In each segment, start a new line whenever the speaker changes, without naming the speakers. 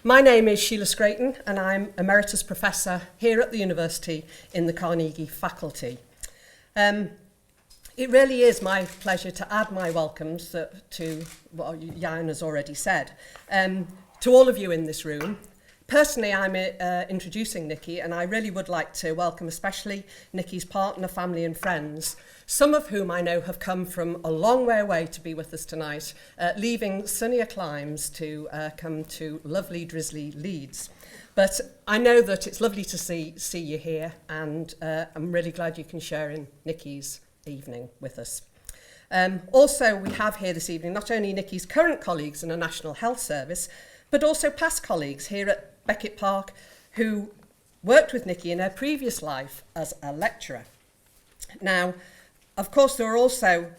My name is Sheila Scraton and I'm Emeritus Professor here at the University in the Carnegie Faculty. It really is my pleasure to add my welcomes to what Jan has already said. To all of you in this room. Personally, I'm introducing Nicki, and I really would like to welcome especially Nicki's partner, family and friends, some of whom I know have come from a long way away to be with us tonight, leaving sunnier climes to come to lovely, drizzly Leeds. But I know that it's lovely to see you here, and I'm really glad you can share in Nicki's evening with us. Also, we have here this evening not only Nicki's current colleagues in the National Health Service, but also past colleagues here at Beckett Park who worked with Nicki in her previous life as a lecturer. Now, of course, there are also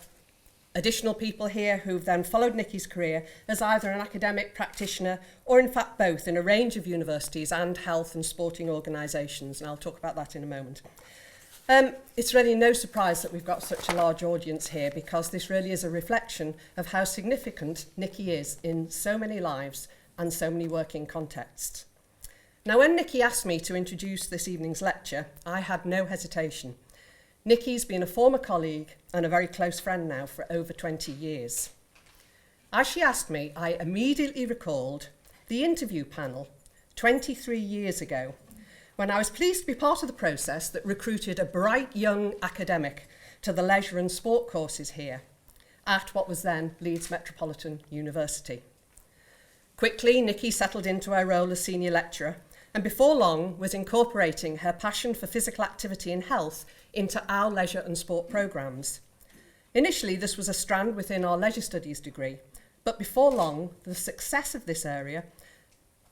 additional people here who've then followed Nicki's career as either an academic practitioner or in fact both in a range of universities and health and sporting organisations, and I'll talk about that in a moment. It's really no surprise that we've got such a large audience here because this really is a reflection of how significant Nicki is in so many lives and so many working contexts. Now, when Nicki asked me to introduce this evening's lecture, I had no hesitation. Nicki's been a former colleague and a very close friend now for over 20 years. As she asked me, I immediately recalled the interview panel 23 years ago, when I was pleased to be part of the process that recruited a bright young academic to the leisure and sport courses here at what was then Leeds Metropolitan University. Quickly, Nicki settled into her role as senior lecturer and before long was incorporating her passion for physical activity and health into our leisure and sport programmes. Initially, this was a strand within our leisure studies degree, but before long, the success of this area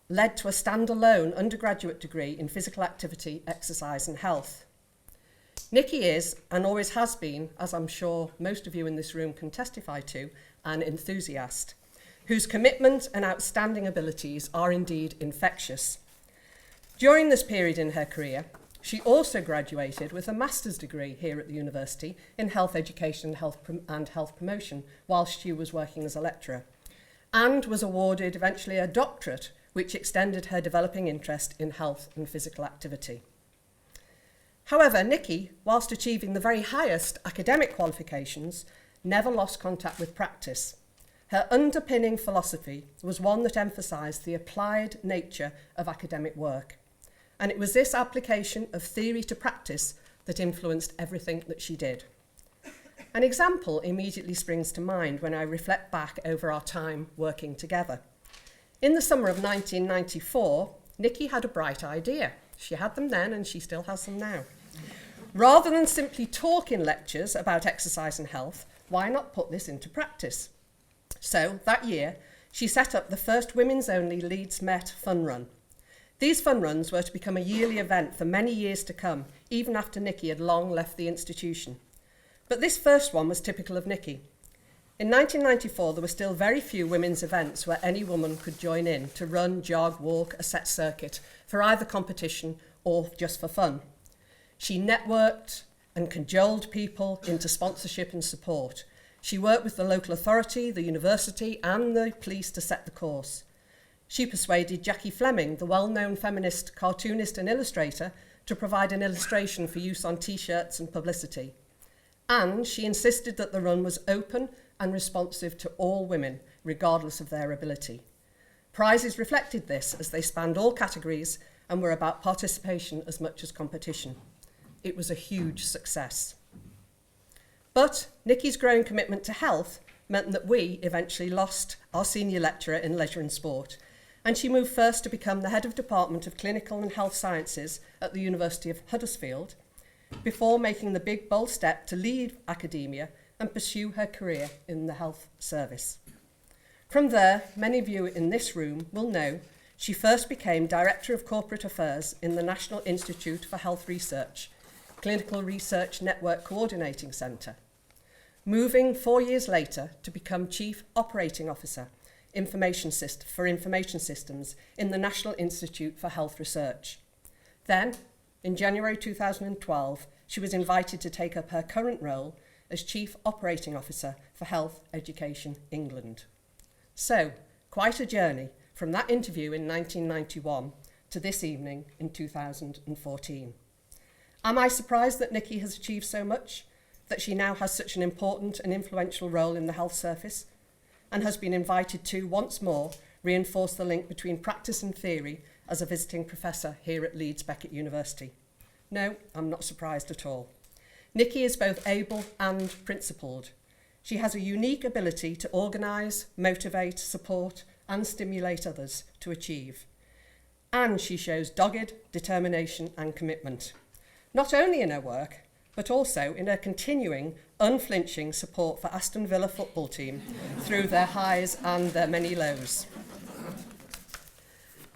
led to a standalone undergraduate degree in physical activity, exercise and health. Nicki is, and always has been, as I'm sure most of you in this room can testify to, an enthusiast, whose commitment and outstanding abilities are indeed infectious. During this period in her career, she also graduated with a master's degree here at the university in health education and health promotion whilst she was working as a lecturer, and was awarded eventually a doctorate which extended her developing interest in health and physical activity. However, Nicki, whilst achieving the very highest academic qualifications, never lost contact with practice. Her underpinning philosophy was one that emphasised the applied nature of academic work. And it was this application of theory to practice that influenced everything that she did. An example immediately springs to mind when I reflect back over our time working together. In the summer of 1994, Nicki had a bright idea. She had them then and she still has them now. Rather than simply talk in lectures about exercise and health, why not put this into practice? So that year, she set up the first women's-only Leeds Met fun run. These fun runs were to become a yearly event for many years to come, even after Nicki had long left the institution. But this first one was typical of Nicki. In 1994, there were still very few women's events where any woman could join in to run, jog, walk a set circuit for either competition or just for fun. She networked and cajoled people into sponsorship and support. She worked with the local authority, the university and the police to set the course. She persuaded Jackie Fleming, the well-known feminist cartoonist and illustrator, to provide an illustration for use on T-shirts and publicity. And she insisted that the run was open and responsive to all women, regardless of their ability. Prizes reflected this as they spanned all categories and were about participation as much as competition. It was a huge success. But Nicki's growing commitment to health meant that we eventually lost our senior lecturer in leisure and sport, and she moved first to become the head of Department of Clinical and Health Sciences at the University of Huddersfield, before making the big bold step to leave academia and pursue her career in the health service. From there, many of you in this room will know she first became Director of Corporate Affairs in the National Institute for Health Research, Clinical Research Network Coordinating Centre, moving 4 years later to become Chief Operating Officer for Information Systems in the National Institute for Health Research. Then, in January 2012, she was invited to take up her current role as Chief Operating Officer for Health Education England. So, quite a journey from that interview in 1991 to this evening in 2014. Am I surprised that Nicki has achieved so much, that she now has such an important and influential role in the health service, and has been invited to, once more, reinforce the link between practice and theory as a visiting professor here at Leeds Beckett University? No, I'm not surprised at all. Nicki is both able and principled. She has a unique ability to organise, motivate, support and stimulate others to achieve. And she shows dogged determination and commitment, not only in her work, but also in her continuing, unflinching support for Aston Villa football team through their highs and their many lows.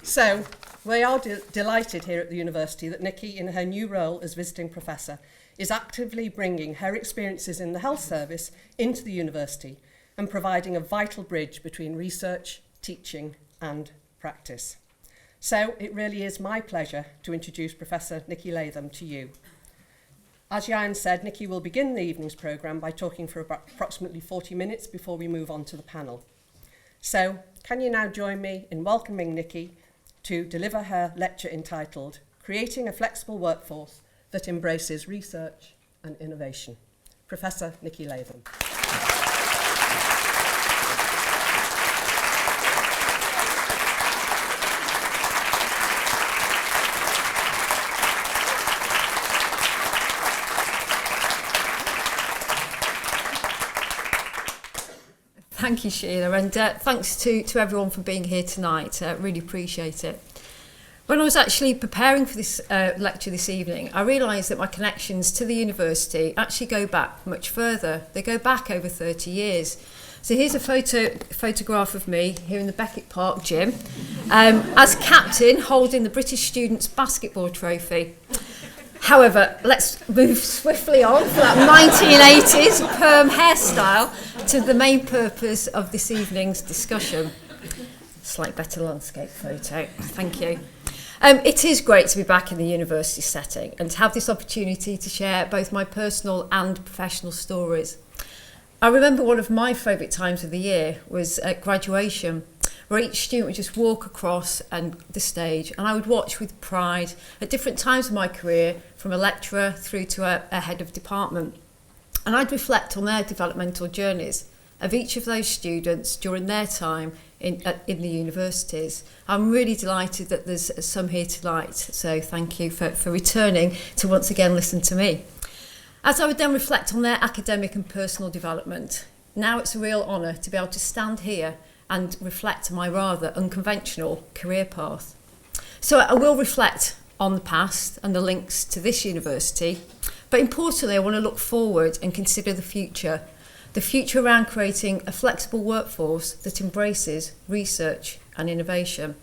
So, we are delighted here at the university that Nicki, in her new role as visiting professor, is actively bringing her experiences in the health service into the university and providing a vital bridge between research, teaching and practice. So it really is my pleasure to introduce Professor Nicki Latham to you. As Jan said, Nicki will begin the evening's programme by talking for approximately 40 minutes before we move on to the panel. So can you now join me in welcoming Nicki to deliver her lecture entitled Creating a Flexible Workforce that Embraces Research and Innovation. Professor Nicki Latham.
Thank you, Sheila, and thanks to everyone for being here tonight. Really appreciate it. When I was actually preparing for this lecture this evening, I realised that my connections to the university actually go back much further. They go back over 30 years. So here's a photograph of me here in the Beckett Park gym as captain holding the British Students' Basketball Trophy. However, let's move swiftly on from that 1980s perm hairstyle to the main purpose of this evening's discussion. Slightly better landscape photo, thank you. It is great to be back in the university setting and to have this opportunity to share both my personal and professional stories. I remember one of my favourite times of the year was at graduation, where each student would just walk across the stage and I would watch with pride at different times of my career, from a lecturer through to a head of department. And I'd reflect on their developmental journeys of each of those students during their time in the universities. I'm really delighted that there's some here tonight, so thank you for returning to once again listen to me. As I would then reflect on their academic and personal development, now it's a real honour to be able to stand here and reflect on my rather unconventional career path. So I will reflect on the past and the links to this university, but importantly I want to look forward and consider the future around creating a flexible workforce that embraces research and innovation,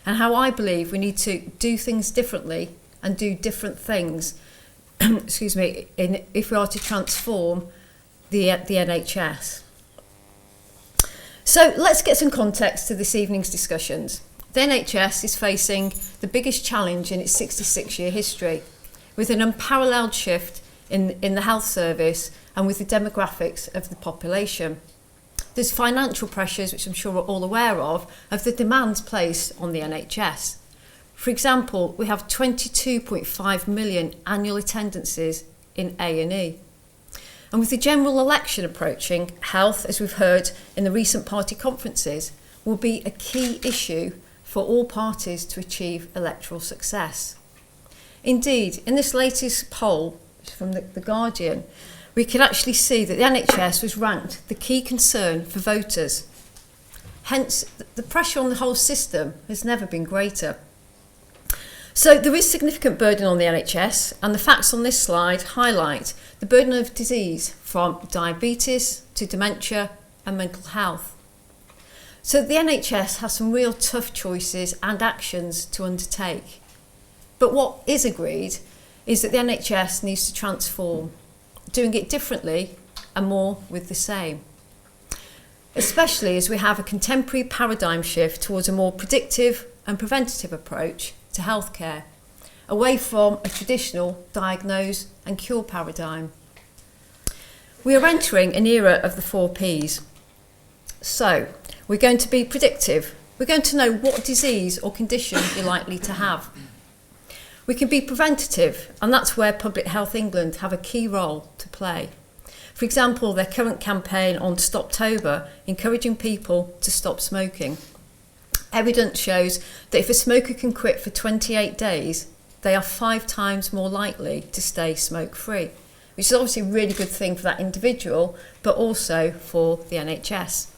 and how I believe we need to do things differently and do different things if we are to transform the NHS. So let's get some context to this evening's discussions. The NHS is facing the biggest challenge in its 66-year history, with an unparalleled shift in the health service and with the demographics of the population. There's financial pressures, which I'm sure we're all aware of the demands placed on the NHS. For example, we have 22.5 million annual attendances in A&E. And with the general election approaching, health, as we've heard in the recent party conferences, will be a key issue for all parties to achieve electoral success. Indeed, in this latest poll from the Guardian, we can actually see that the NHS was ranked the key concern for voters. Hence, the pressure on the whole system has never been greater. So there is significant burden on the NHS, and the facts on this slide highlight the burden of disease from diabetes to dementia and mental health. So the NHS has some real tough choices and actions to undertake. But what is agreed is that the NHS needs to transform, doing it differently and more with the same. Especially as we have a contemporary paradigm shift towards a more predictive and preventative approach to healthcare, away from a traditional diagnose and cure paradigm. We are entering an era of the 4 Ps. So, we're going to be predictive, We're going to know what disease or condition you're likely to have. We can be preventative, and that's where Public Health England have a key role to play. For example, their current campaign on Stoptober, encouraging people to stop smoking. Evidence shows that if a smoker can quit for 28 days, they are 5 times more likely to stay smoke-free, which is obviously a really good thing for that individual, but also for the NHS.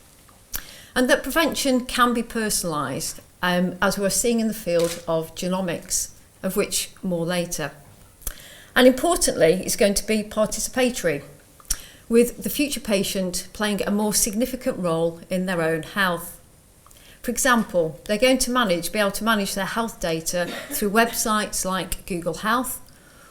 And that prevention can be personalised, as we're seeing in the field of genomics, of which more later. And importantly, it's going to be participatory, with the future patient playing a more significant role in their own health. For example, they're going to be able to manage their health data through websites like Google Health,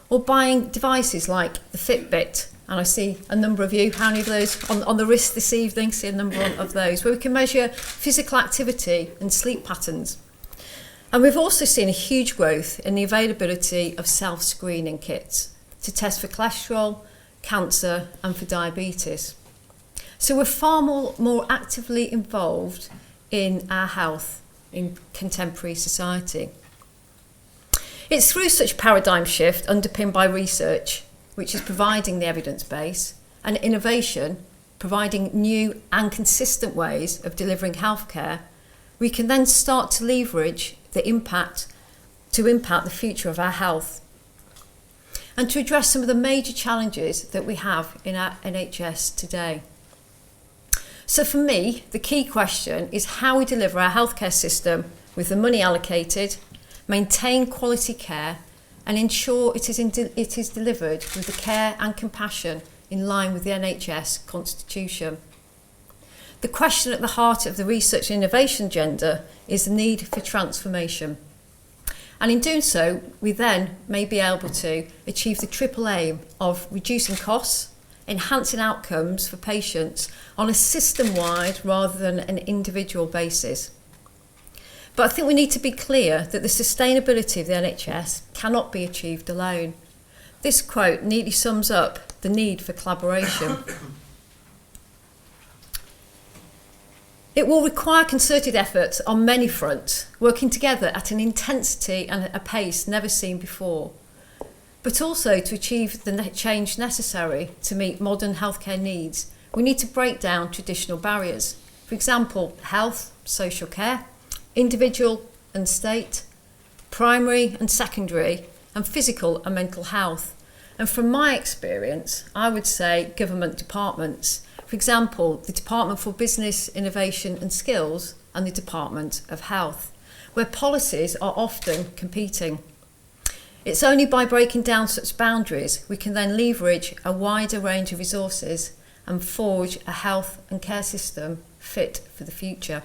or buying devices like the Fitbit. And I see a number of you, how many of those on the wrist this evening, see a number of those, where we can measure physical activity and sleep patterns. And we've also seen a huge growth in the availability of self-screening kits to test for cholesterol, cancer and for diabetes. So we're far more actively involved in our health in contemporary society. It's through such paradigm shift underpinned by research, which is providing the evidence base, and innovation, providing new and consistent ways of delivering healthcare, we can then start to leverage the impact the future of our health, and to address some of the major challenges that we have in our NHS today. So for me, the key question is how we deliver our healthcare system with the money allocated, maintain quality care, and ensure it is delivered with the care and compassion in line with the NHS Constitution. The question at the heart of the research and innovation agenda is the need for transformation. And in doing so, we then may be able to achieve the triple aim of reducing costs, enhancing outcomes for patients on a system-wide rather than an individual basis. But I think we need to be clear that the sustainability of the NHS cannot be achieved alone. This quote neatly sums up the need for collaboration. It will require concerted efforts on many fronts, working together at an intensity and a pace never seen before, but also to achieve the change necessary to meet modern healthcare needs. We need to break down traditional barriers. For example, health, social care, individual and state, primary and secondary, and physical and mental health. And from my experience, I would say government departments. For example, the Department for Business, Innovation and Skills and the Department of Health, where policies are often competing. It's only by breaking down such boundaries we can then leverage a wider range of resources and forge a health and care system fit for the future.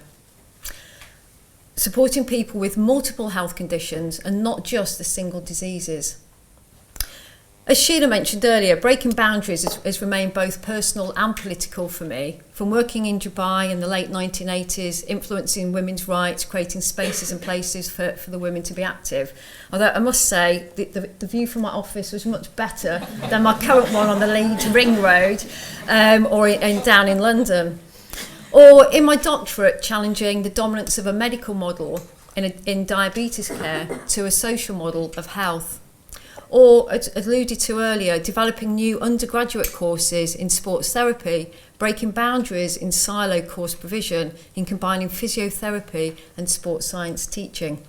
Supporting people with multiple health conditions and not just the single diseases. As Sheila mentioned earlier, breaking boundaries has remained both personal and political for me. From working in Dubai in the late 1980s, influencing women's rights, creating spaces and places for the women to be active. Although I must say, the view from my office was much better than my current one on the Leeds Ring Road or down in London. Or in my doctorate, challenging the dominance of a medical model in diabetes care to a social model of health. Or, as alluded to earlier, developing new undergraduate courses in sports therapy, breaking boundaries in silo course provision, in combining physiotherapy and sports science teaching.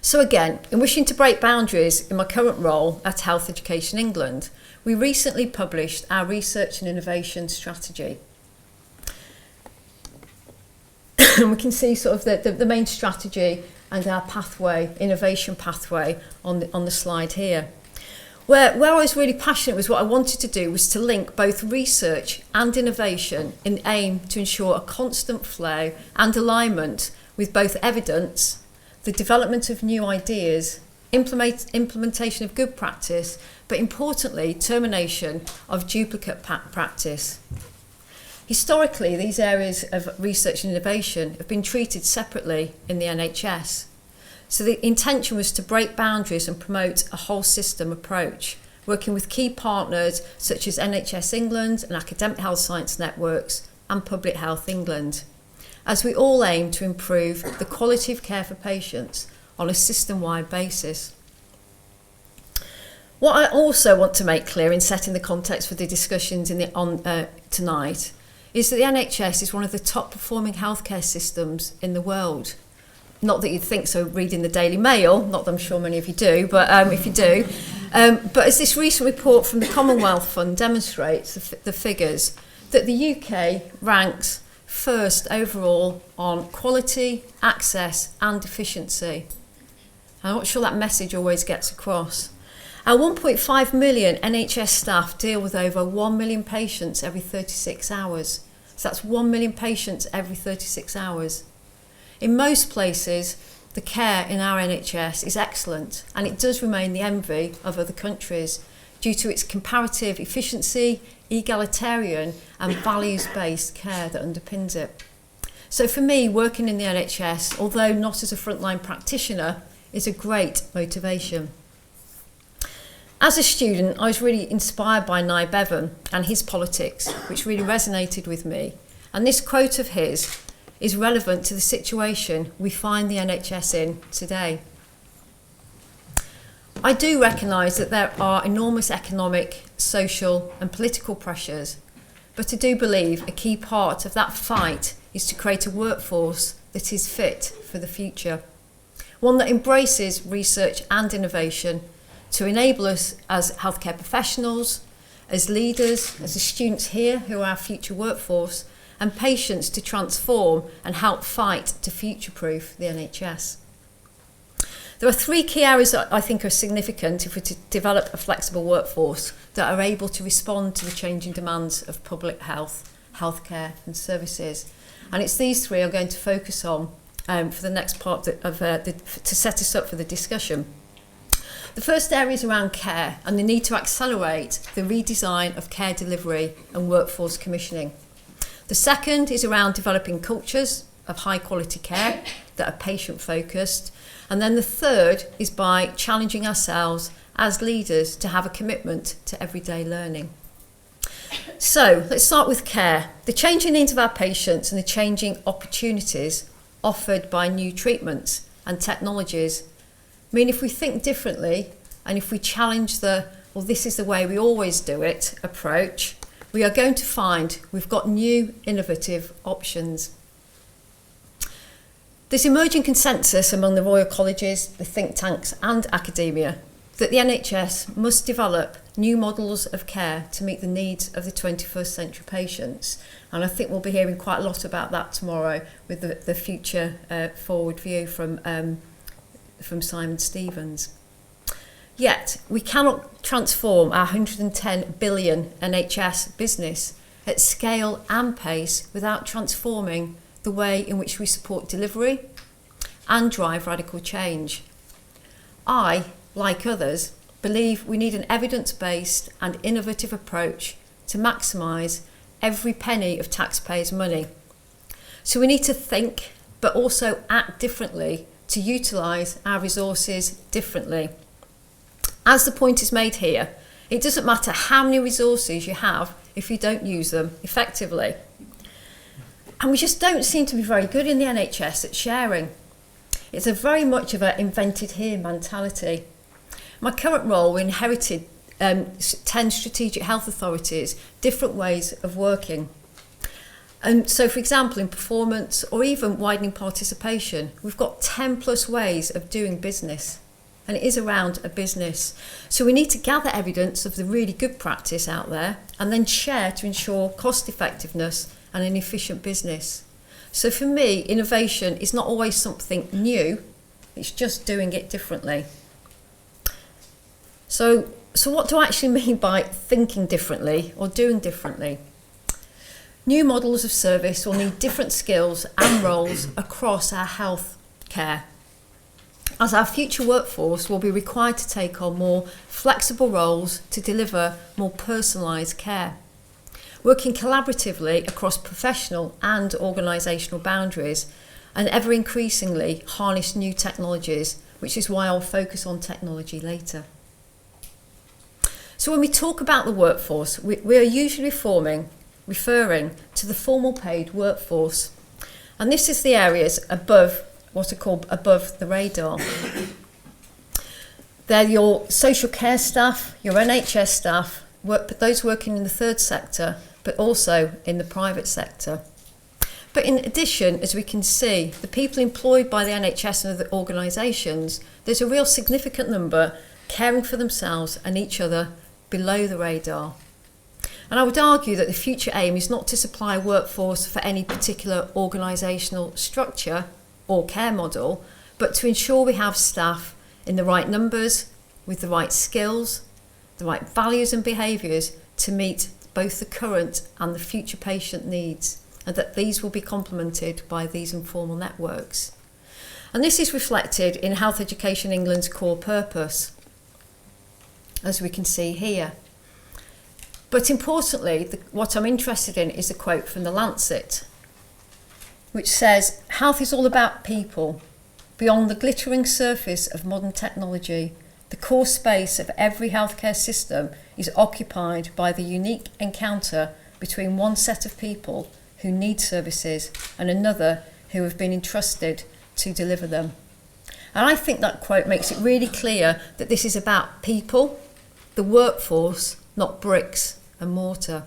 So again, in wishing to break boundaries in my current role at Health Education England, we recently published our research and innovation strategy. And we can see sort of the main strategy and our pathway, innovation pathway on the slide here. Where I was really passionate was what I wanted to do was to link both research and innovation in aim to ensure a constant flow and alignment with both evidence, the development of new ideas, implementation of good practice, but importantly, termination of duplicate practice. Historically, these areas of research and innovation have been treated separately in the NHS. So the intention was to break boundaries and promote a whole system approach, working with key partners such as NHS England and Academic Health Science Networks and Public Health England. as we all aim to improve the quality of care for patients on a system-wide basis. What I also want to make clear in setting the context for the discussions tonight is that the NHS is one of the top performing healthcare systems in the world. Not that you'd think so reading the Daily Mail, not that I'm sure many of you do, but if you do. But as this recent report from the Commonwealth Fund demonstrates, the figures, that the UK ranks first overall on quality, access and efficiency. I'm not sure that message always gets across. Our 1.5 million NHS staff deal with over 1 million patients every 36 hours. So that's 1 million patients every 36 hours. In most places, the care in our NHS is excellent, and it does remain the envy of other countries due to its comparative efficiency, egalitarian and values-based care that underpins it. So for me, working in the NHS, although not as a frontline practitioner, is a great motivation. As a student, I was really inspired by Nye Bevan and his politics, which really resonated with me. And this quote of his is relevant to the situation we find the NHS in today. I do recognise that there are enormous economic, social and political pressures, but I do believe a key part of that fight is to create a workforce that is fit for the future. One that embraces research and innovation to enable us as healthcare professionals, as leaders, as the students here who are our future workforce, and patients to transform and help fight to future-proof the NHS. There are three key areas that I think are significant if we're to develop a flexible workforce that are able to respond to the changing demands of public health, healthcare and services. And it's these three I'm going to focus on for the next part to set us up for the discussion. The first area is around care and the need to accelerate the redesign of care delivery and workforce commissioning. The second is around developing cultures of high quality care that are patient focused. And then the third is by challenging ourselves as leaders to have a commitment to everyday learning. So let's start with care. The changing needs of our patients and the changing opportunities offered by new treatments and technologies mean if we think differently and if we challenge this is the way we always do it approach, we are going to find we've got new innovative options. There's emerging consensus among the Royal Colleges, the think tanks and academia that the NHS must develop new models of care to meet the needs of the 21st century patients. And I think we'll be hearing quite a lot about that tomorrow with the future forward view from Simon Stevens. Yet, we cannot transform our 110 billion NHS business at scale and pace without transforming the way in which we support delivery and drive radical change. I, like others, believe we need an evidence-based and innovative approach to maximise every penny of taxpayers' money. So we need to think, but also act differently to utilise our resources differently. As the point is made here, it doesn't matter how many resources you have if you don't use them effectively. And we just don't seem to be very good in the NHS at sharing. It's a very much of an invented here mentality. My current role, we inherited 10 strategic health authorities, different ways of working. And so, for example, in performance or even widening participation, we've got 10 plus ways of doing business. And it is around a business. So we need to gather evidence of the really good practice out there and then share to ensure cost effectiveness and an efficient business. So for me, innovation is not always something new, it's just doing it differently. So what do I actually mean by thinking differently or doing differently? New models of service will need different skills and roles across our health care, as our future workforce will be required to take on more flexible roles to deliver more personalised care. Working collaboratively across professional and organisational boundaries and ever increasingly harness new technologies, which is why I'll focus on technology later. So when we talk about the workforce, we are usually referring to the formal paid workforce. And this is the areas above, what are called above the radar. They're your social care staff, your NHS staff, those working in the third sector, but also in the private sector. But in addition, as we can see, the people employed by the NHS and other organisations, there's a real significant number caring for themselves and each other below the radar. And I would argue that the future aim is not to supply a workforce for any particular organisational structure or care model, but to ensure we have staff in the right numbers, with the right skills, the right values and behaviours to meet both the current and the future patient needs, and that these will be complemented by these informal networks. And this is reflected in Health Education England's core purpose, as we can see here. But importantly, what I'm interested in is a quote from the Lancet, which says, "Health is all about people. Beyond the glittering surface of modern technology, the core space of every healthcare system is occupied by the unique encounter between one set of people who need services and another who have been entrusted to deliver them." And I think that quote makes it really clear that this is about people, the workforce, not bricks and mortar.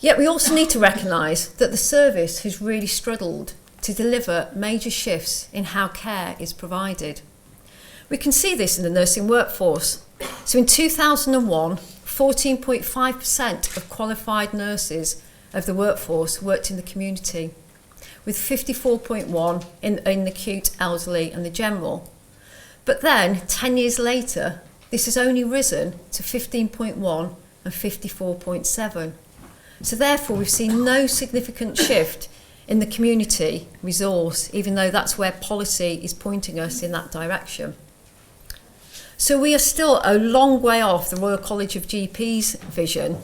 Yet we also need to recognise that the service has really struggled to deliver major shifts in how care is provided. We can see this in the nursing workforce. So in 2001, 14.5% of qualified nurses of the workforce worked in the community, with 54.1% in the acute, elderly and the general. But then, 10 years later, this has only risen to 15.1% and 54.7%. So therefore, we've seen no significant shift in the community resource, even though that's where policy is pointing us in that direction. So we are still a long way off the Royal College of GPs' vision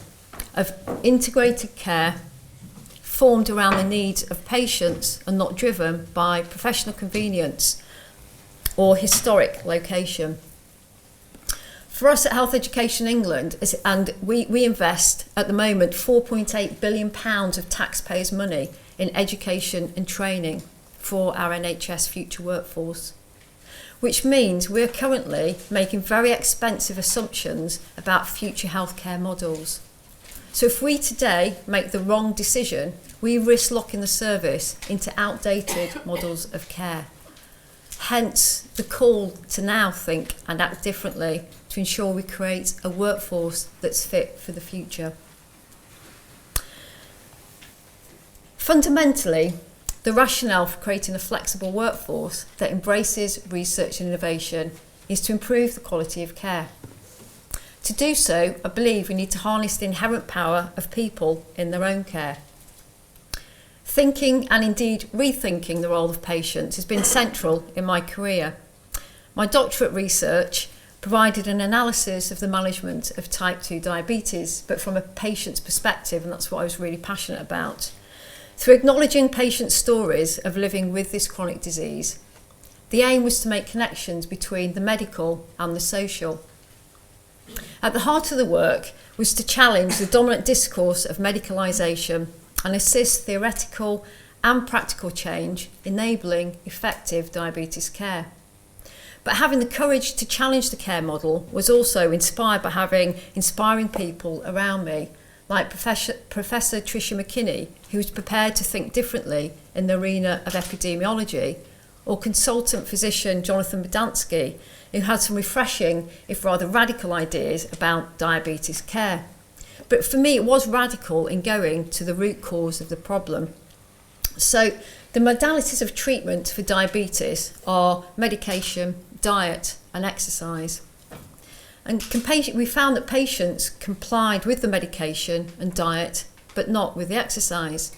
of integrated care formed around the needs of patients and not driven by professional convenience or historic location. For us at Health Education England, and we invest at the moment £4.8 billion of taxpayers' money in education and training for our NHS future workforce, which means we're currently making very expensive assumptions about future healthcare models. So if we today make the wrong decision, we risk locking the service into outdated models of care. Hence the call to now think and act differently to ensure we create a workforce that's fit for the future. Fundamentally, the rationale for creating a flexible workforce that embraces research and innovation is to improve the quality of care. To do so, I believe we need to harness the inherent power of people in their own care. Thinking and indeed rethinking the role of patients has been central in my career. My doctorate research provided an analysis of the management of type 2 diabetes, but from a patient's perspective, and that's what I was really passionate about. Through acknowledging patient stories of living with this chronic disease, the aim was to make connections between the medical and the social. At the heart of the work was to challenge the dominant discourse of medicalisation and assist theoretical and practical change, enabling effective diabetes care. But having the courage to challenge the care model was also inspired by having inspiring people around me, like Professor Tricia McKinney, who was prepared to think differently in the arena of epidemiology, or consultant physician Jonathan Bodansky, who had some refreshing, if rather radical, ideas about diabetes care. But for me, it was radical in going to the root cause of the problem. So the modalities of treatment for diabetes are medication, diet and exercise. And we found that patients complied with the medication and diet, but not with the exercise.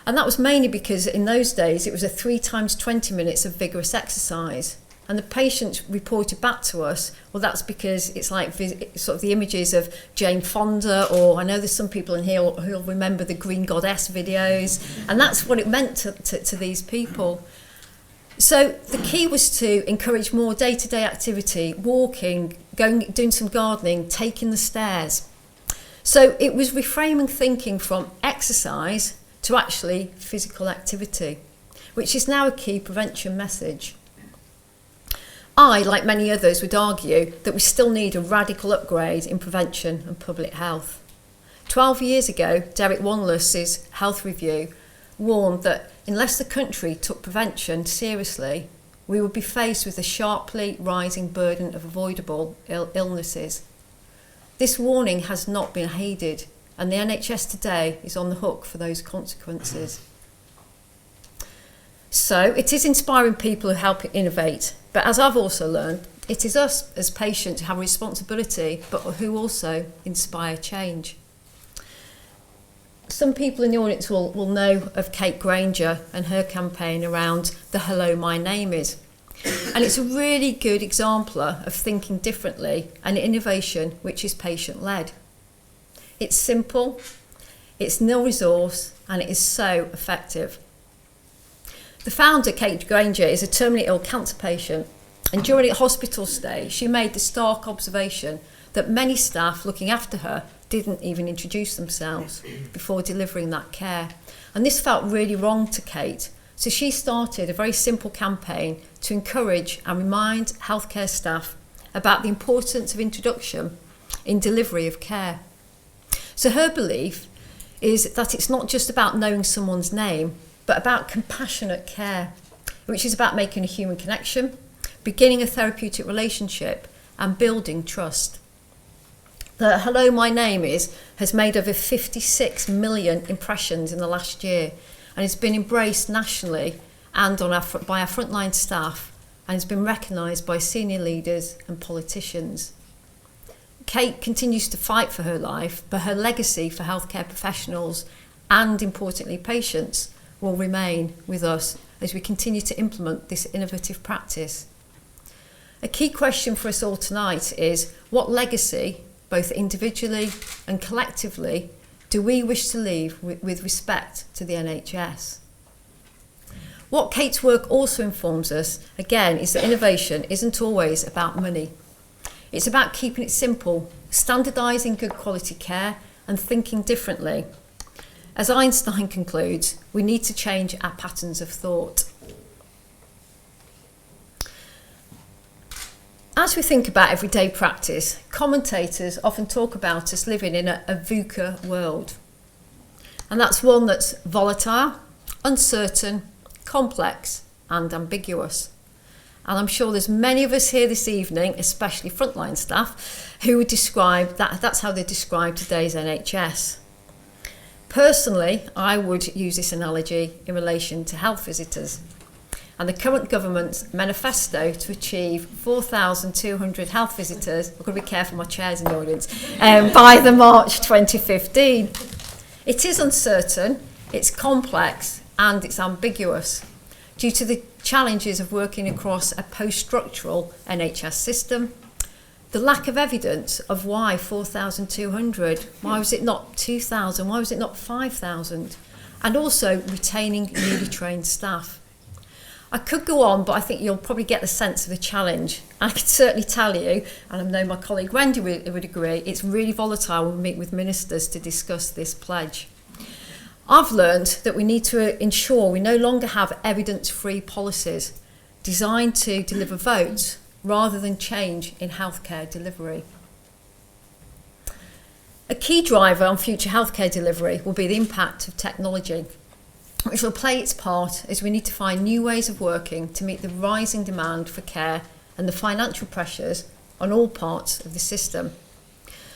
And that was mainly because in those days it was a 3 times 20 minutes of vigorous exercise. And the patients reported back to us, well, that's because it's like sort of the images of Jane Fonda, or I know there's some people in here who'll remember the Green Goddess videos, and that's what it meant to these people. So the key was to encourage more day-to-day activity, walking, doing some gardening, taking the stairs. So it was reframing thinking from exercise to actually physical activity, which is now a key prevention message. I, like many others, would argue that we still need a radical upgrade in prevention and public health. 12 years ago, Derek Wanless's health review warned that unless the country took prevention seriously, we would be faced with a sharply rising burden of avoidable illnesses. This warning has not been heeded, and the NHS today is on the hook for those consequences. So it is inspiring people who help innovate, but as I've also learned, it is us as patients who have a responsibility, but who also inspire change. Some people in the audience will know of Kate Granger and her campaign around the Hello, My Name Is. And it's a really good exemplar of thinking differently and innovation which is patient-led. It's simple, it's nil resource, and it is so effective. The founder, Kate Granger, is a terminally ill cancer patient, and during a hospital stay, she made the stark observation that many staff looking after her didn't even introduce themselves before delivering that care. And this felt really wrong to Kate, so she started a very simple campaign to encourage and remind healthcare staff about the importance of introduction in delivery of care. So her belief is that it's not just about knowing someone's name, but about compassionate care, which is about making a human connection, beginning a therapeutic relationship, and building trust. The Hello, My Name Is has made over 56 million impressions in the last year, and it's been embraced nationally and by our frontline staff, and has been recognised by senior leaders and politicians. Kate continues to fight for her life, but her legacy for healthcare professionals and, importantly, patients will remain with us as we continue to implement this innovative practice. A key question for us all tonight is, what legacy, both individually and collectively, do we wish to leave with respect to the NHS? What Kate's work also informs us, again, is that innovation isn't always about money. It's about keeping it simple, standardising good quality care, and thinking differently. As Einstein concludes, we need to change our patterns of thought. As we think about everyday practice, commentators often talk about us living in a VUCA world. And that's one that's volatile, uncertain, complex, and ambiguous. And I'm sure there's many of us here this evening, especially frontline staff, who would describe that's how they describe today's NHS. Personally, I would use this analogy in relation to health visitors. And the current government's manifesto to achieve 4,200 health visitors, I've got to be careful, my chair's in the audience, by the March 2015. It is uncertain, it's complex, and it's ambiguous due to the challenges of working across a post-structural NHS system, the lack of evidence of why 4,200, why was it not 2,000, why was it not 5,000, and also retaining newly trained staff. I could go on, but I think you'll probably get the sense of the challenge. I can certainly tell you, and I know my colleague Wendy would agree, it's really volatile when we meet with ministers to discuss this pledge. I've learned that we need to ensure we no longer have evidence-free policies designed to deliver votes rather than change in healthcare delivery. A key driver on future healthcare delivery will be the impact of technology, which will play its part as we need to find new ways of working to meet the rising demand for care and the financial pressures on all parts of the system.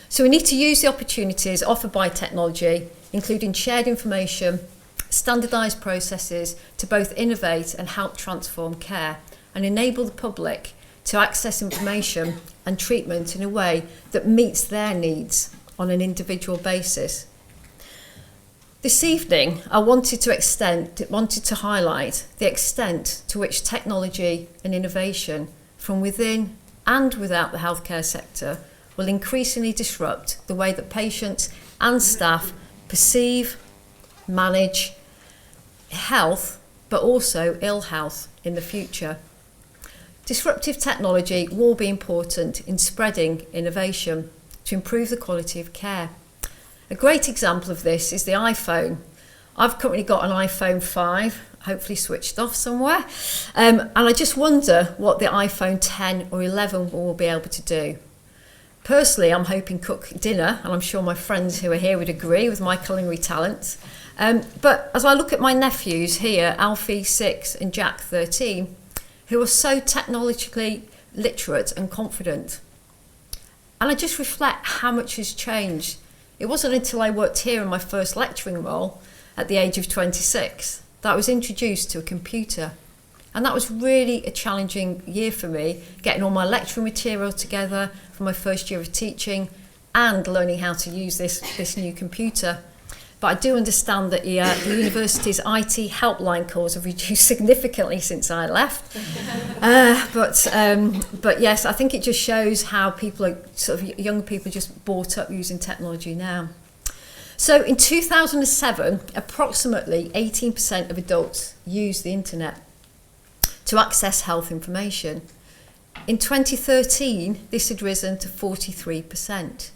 So we need to use the opportunities offered by technology, including shared information, standardised processes, to both innovate and help transform care and enable the public to access information and treatment in a way that meets their needs on an individual basis. This evening, I wanted to highlight the extent to which technology and innovation from within and without the healthcare sector will increasingly disrupt the way that patients and staff perceive, manage health, but also ill health in the future. Disruptive technology will be important in spreading innovation to improve the quality of care. A great example of this is the iPhone. I've currently got an iPhone 5, hopefully switched off somewhere, and I just wonder what the iPhone 10 or 11 will be able to do. Personally, I'm hoping cook dinner, and I'm sure my friends who are here would agree with my culinary talents. But as I look at my nephews here, Alfie 6 and Jack 13, who are so technologically literate and confident, and I just reflect how much has changed. It wasn't until I worked here in my first lecturing role at the age of 26 that I was introduced to a computer. And that was really a challenging year for me, getting all my lecturing material together for my first year of teaching and learning how to use this new computer. But I do understand that the university's IT helpline calls have reduced significantly since I left. But yes, I think it just shows how people are young people are just brought up using technology now. So in 2007, approximately 18% of adults used the internet to access health information. In 2013, this had risen to 43%.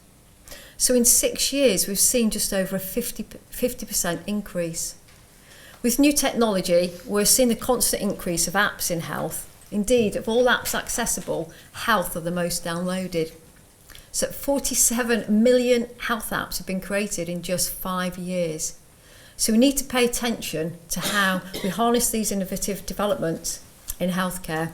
So in 6 years, we've seen just over a 50% increase. With new technology, we're seeing a constant increase of apps in health. Indeed, of all apps accessible, health are the most downloaded. So 47 million health apps have been created in just 5 years. So we need to pay attention to how we harness these innovative developments in healthcare.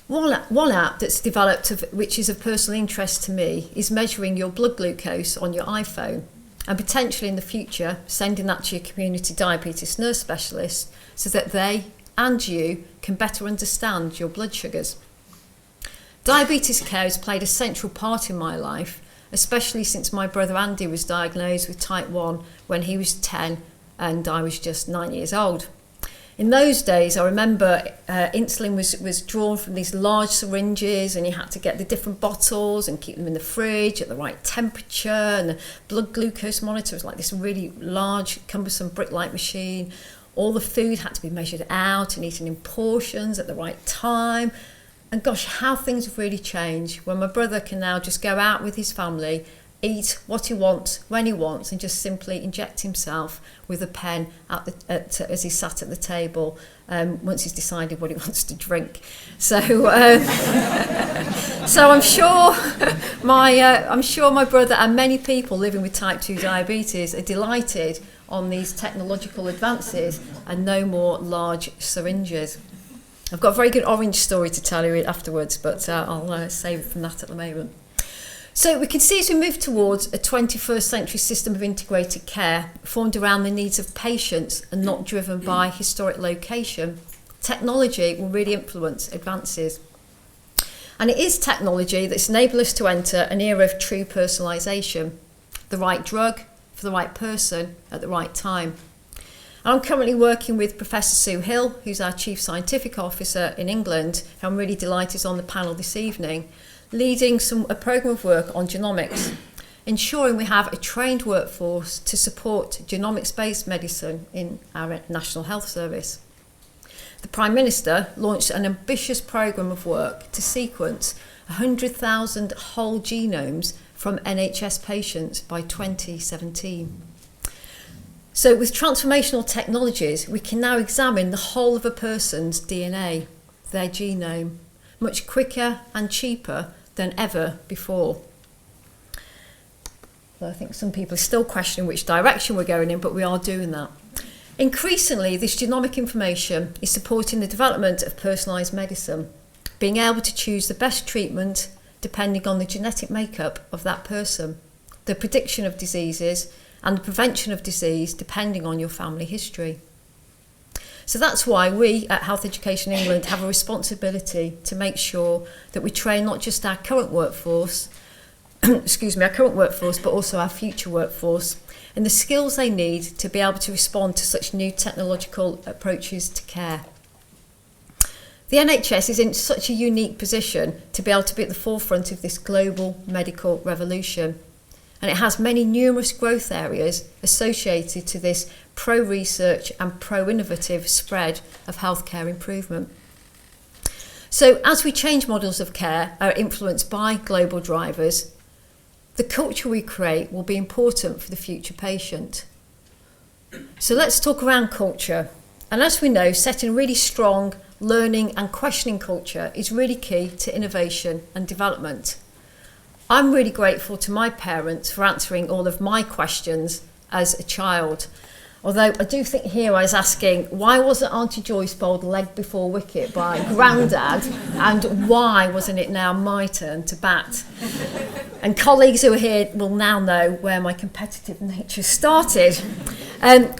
One app that's developed, which is of personal interest to me, is measuring your blood glucose on your iPhone, and potentially in the future sending that to your community diabetes nurse specialist so that they and you can better understand your blood sugars. Diabetes care has played a central part in my life, especially since my brother Andy was diagnosed with type 1 when he was 10 and I was just 9 years old. In those days, I remember insulin was drawn from these large syringes, and you had to get the different bottles and keep them in the fridge at the right temperature, and the blood glucose monitor was like this really large, cumbersome brick-like machine. All the food had to be measured out and eaten in portions at the right time. And gosh, how things have really changed when my brother can now just go out with his family, eat what he wants, when he wants, and just simply inject himself with a pen as he sat at the table once he's decided what he wants to drink. So, so I'm sure my brother and many people living with type 2 diabetes are delighted on these technological advances and no more large syringes. I've got a very good orange story to tell you afterwards, but I'll save it from that at the moment. So we can see as we move towards a 21st century system of integrated care formed around the needs of patients and not driven by historic location, technology will really influence advances. And it is technology that's enabled us to enter an era of true personalisation, the right drug for the right person at the right time. And I'm currently working with Professor Sue Hill, who's our Chief Scientific Officer in England, who I'm really delighted is on the panel this evening, leading a programme of work on genomics, ensuring we have a trained workforce to support genomics-based medicine in our National Health Service. The Prime Minister launched an ambitious programme of work to sequence 100,000 whole genomes from NHS patients by 2017. So with transformational technologies, we can now examine the whole of a person's DNA, their genome, much quicker and cheaper than ever before. Well, I think some people are still questioning which direction we're going in, but we are doing that. Increasingly, this genomic information is supporting the development of personalised medicine, being able to choose the best treatment depending on the genetic makeup of that person, the prediction of diseases and the prevention of disease depending on your family history. So that's why we at Health Education England have a responsibility to make sure that we train not just our current workforce, but also our future workforce in the skills they need to be able to respond to such new technological approaches to care. The NHS is in such a unique position to be able to be at the forefront of this global medical revolution. And it has many numerous growth areas associated to this pro-research and pro-innovative spread of healthcare improvement. So as we change models of care are influenced by global drivers, the culture we create will be important for the future patient. So let's talk around culture. And as we know, setting a really strong learning and questioning culture is really key to innovation and development. I'm really grateful to my parents for answering all of my questions as a child. Although I do think here I was asking, why wasn't Auntie Joyce bowled leg before wicket by Grandad, and why wasn't it now my turn to bat? And colleagues who are here will now know where my competitive nature started.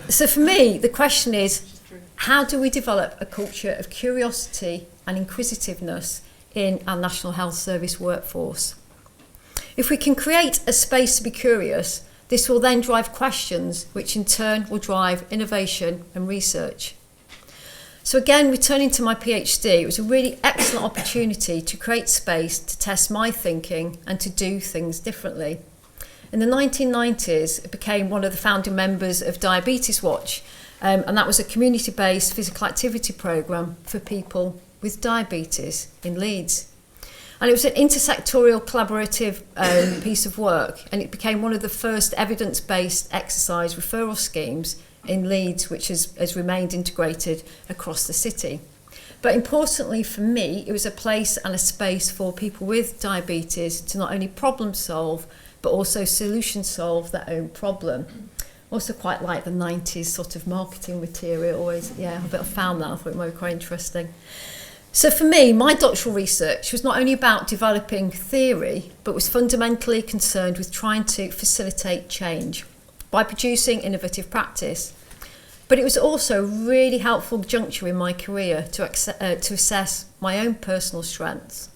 So for me, the question is, how do we develop a culture of curiosity and inquisitiveness in our National Health Service workforce? If we can create a space to be curious, this will then drive questions, which in turn will drive innovation and research. So again, returning to my PhD, it was a really excellent opportunity to create space to test my thinking and to do things differently. In the 1990s, it became one of the founding members of Diabetes Watch, and that was a community-based physical activity programme for people with diabetes in Leeds. And it was an intersectorial collaborative piece of work, and it became one of the first evidence-based exercise referral schemes in Leeds, which has remained integrated across the city. But importantly for me, it was a place and a space for people with diabetes to not only problem solve, but also solution solve their own problem. Also quite like the 90s sort of marketing material, always, yeah, I found that, I thought it might be quite interesting. So for me, my doctoral research was not only about developing theory, but was fundamentally concerned with trying to facilitate change by producing innovative practice. But it was also a really helpful juncture in my career to assess my own personal strengths.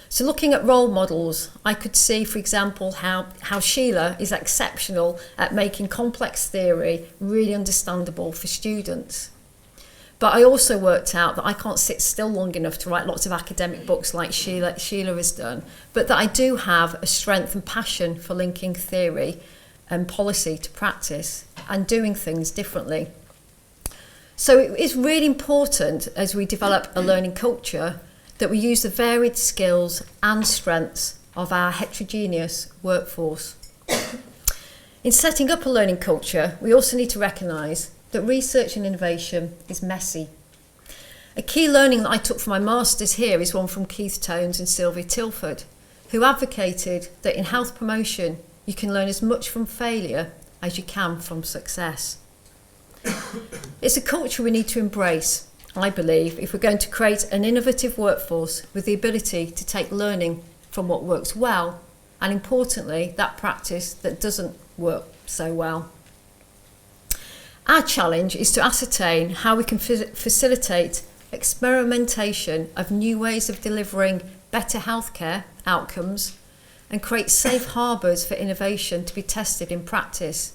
So looking at role models, I could see, for example, how Sheila is exceptional at making complex theory really understandable for students. But I also worked out that I can't sit still long enough to write lots of academic books like Sheila has done, but that I do have a strength and passion for linking theory and policy to practice and doing things differently. So it is really important as we develop a learning culture that we use the varied skills and strengths of our heterogeneous workforce. In setting up a learning culture, we also need to recognise that research and innovation is messy. A key learning that I took from my masters here is one from Keith Tones and Sylvia Tilford, who advocated that in health promotion you can learn as much from failure as you can from success. It's a culture we need to embrace, I believe, if we're going to create an innovative workforce with the ability to take learning from what works well, and importantly, that practice that doesn't work so well. Our challenge is to ascertain how we can facilitate experimentation of new ways of delivering better healthcare outcomes and create safe harbours for innovation to be tested in practice.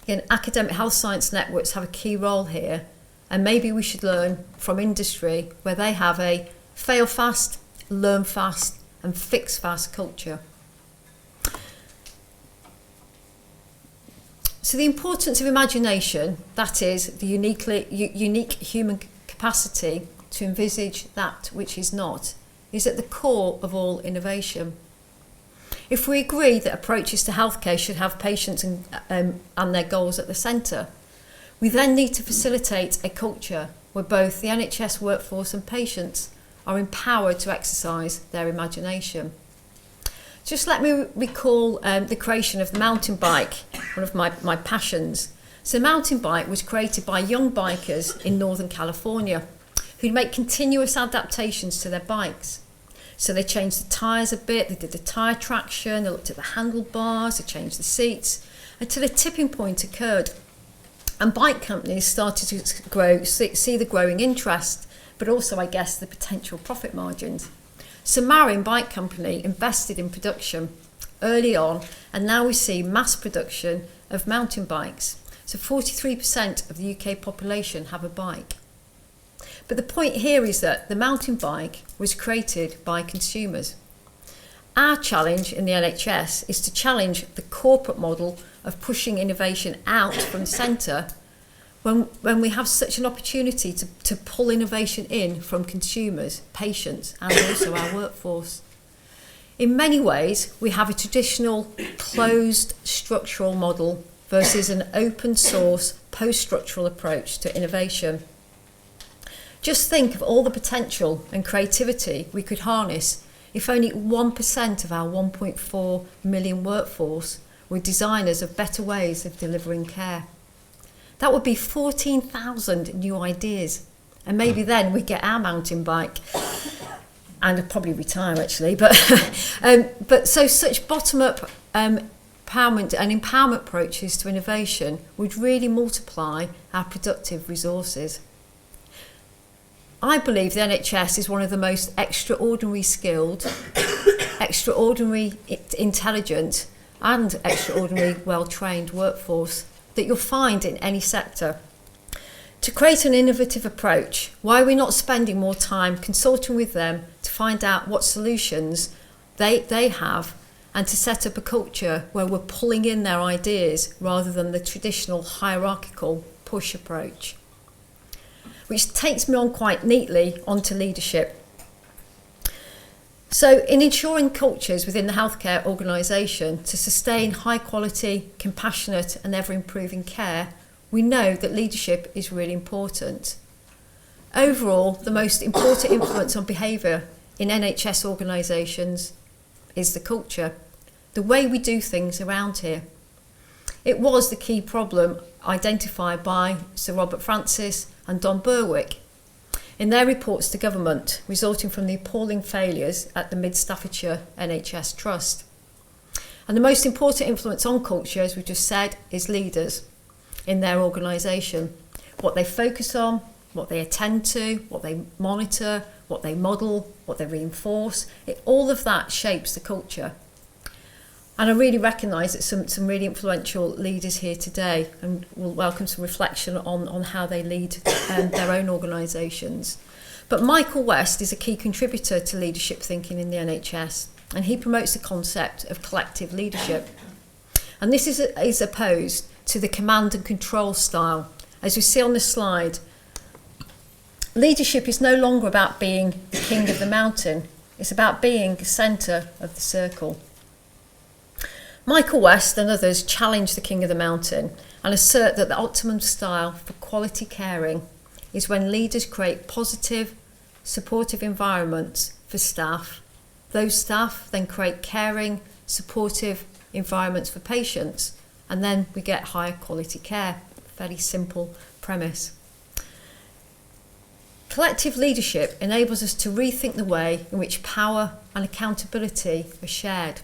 Again, academic health science networks have a key role here, and maybe we should learn from industry where they have a fail fast, learn fast and fix fast culture. So the importance of imagination, that is the unique human capacity to envisage that which is not, is at the core of all innovation. If we agree that approaches to healthcare should have patients and their goals at the centre, we then need to facilitate a culture where both the NHS workforce and patients are empowered to exercise their imagination. Just let me recall the creation of the mountain bike, one of my passions. So mountain bike was created by young bikers in Northern California who make continuous adaptations to their bikes. So they changed the tyres a bit, they did the tyre traction, they looked at the handlebars, they changed the seats, until a tipping point occurred. And bike companies started to grow, see the growing interest, but also, I guess, the potential profit margins. So Marin Bike Company invested in production early on, and now we see mass production of mountain bikes. So 43% of the UK population have a bike. But the point here is that the mountain bike was created by consumers. Our challenge in the NHS is to challenge the corporate model of pushing innovation out from the centre when we have such an opportunity to pull innovation in from consumers, patients and also our workforce. In many ways, we have a traditional closed structural model versus an open source post-structural approach to innovation. Just think of all the potential and creativity we could harness if only 1% of our 1.4 million workforce were designers of better ways of delivering care. That would be 14,000 new ideas. And maybe then we get our mountain bike, and I'd probably retire actually. But so such bottom-up empowerment and empowerment approaches to innovation would really multiply our productive resources. I believe the NHS is one of the most extraordinary skilled, extraordinary intelligent and extraordinary well-trained workforce that you'll find in any sector. To create an innovative approach, why are we not spending more time consulting with them to find out what solutions they have, and to set up a culture where we're pulling in their ideas rather than the traditional hierarchical push approach? Which takes me on quite neatly onto leadership. So in ensuring cultures within the healthcare organisation to sustain high quality, compassionate and ever improving care, we know that leadership is really important. Overall, the most important influence on behaviour in NHS organisations is the culture, the way we do things around here. It was the key problem identified by Sir Robert Francis and Don Berwick in their reports to government, resulting from the appalling failures at the Mid Staffordshire NHS Trust. And the most important influence on culture, as we just said, is leaders in their organisation. What they focus on, what they attend to, what they monitor, what they model, what they reinforce, all of that shapes the culture. And I really recognise that some really influential leaders here today, and we'll welcome some reflection on how they lead their own organisations. But Michael West is a key contributor to leadership thinking in the NHS, and he promotes the concept of collective leadership. And this is opposed to the command and control style. As we see on the slide, leadership is no longer about being the king of the mountain, it's about being the centre of the circle. Michael West and others challenge the king of the mountain and assert that the optimum style for quality caring is when leaders create positive, supportive environments for staff. Those staff then create caring, supportive environments for patients, and then we get higher quality care. Very simple premise. Collective leadership enables us to rethink the way in which power and accountability are shared.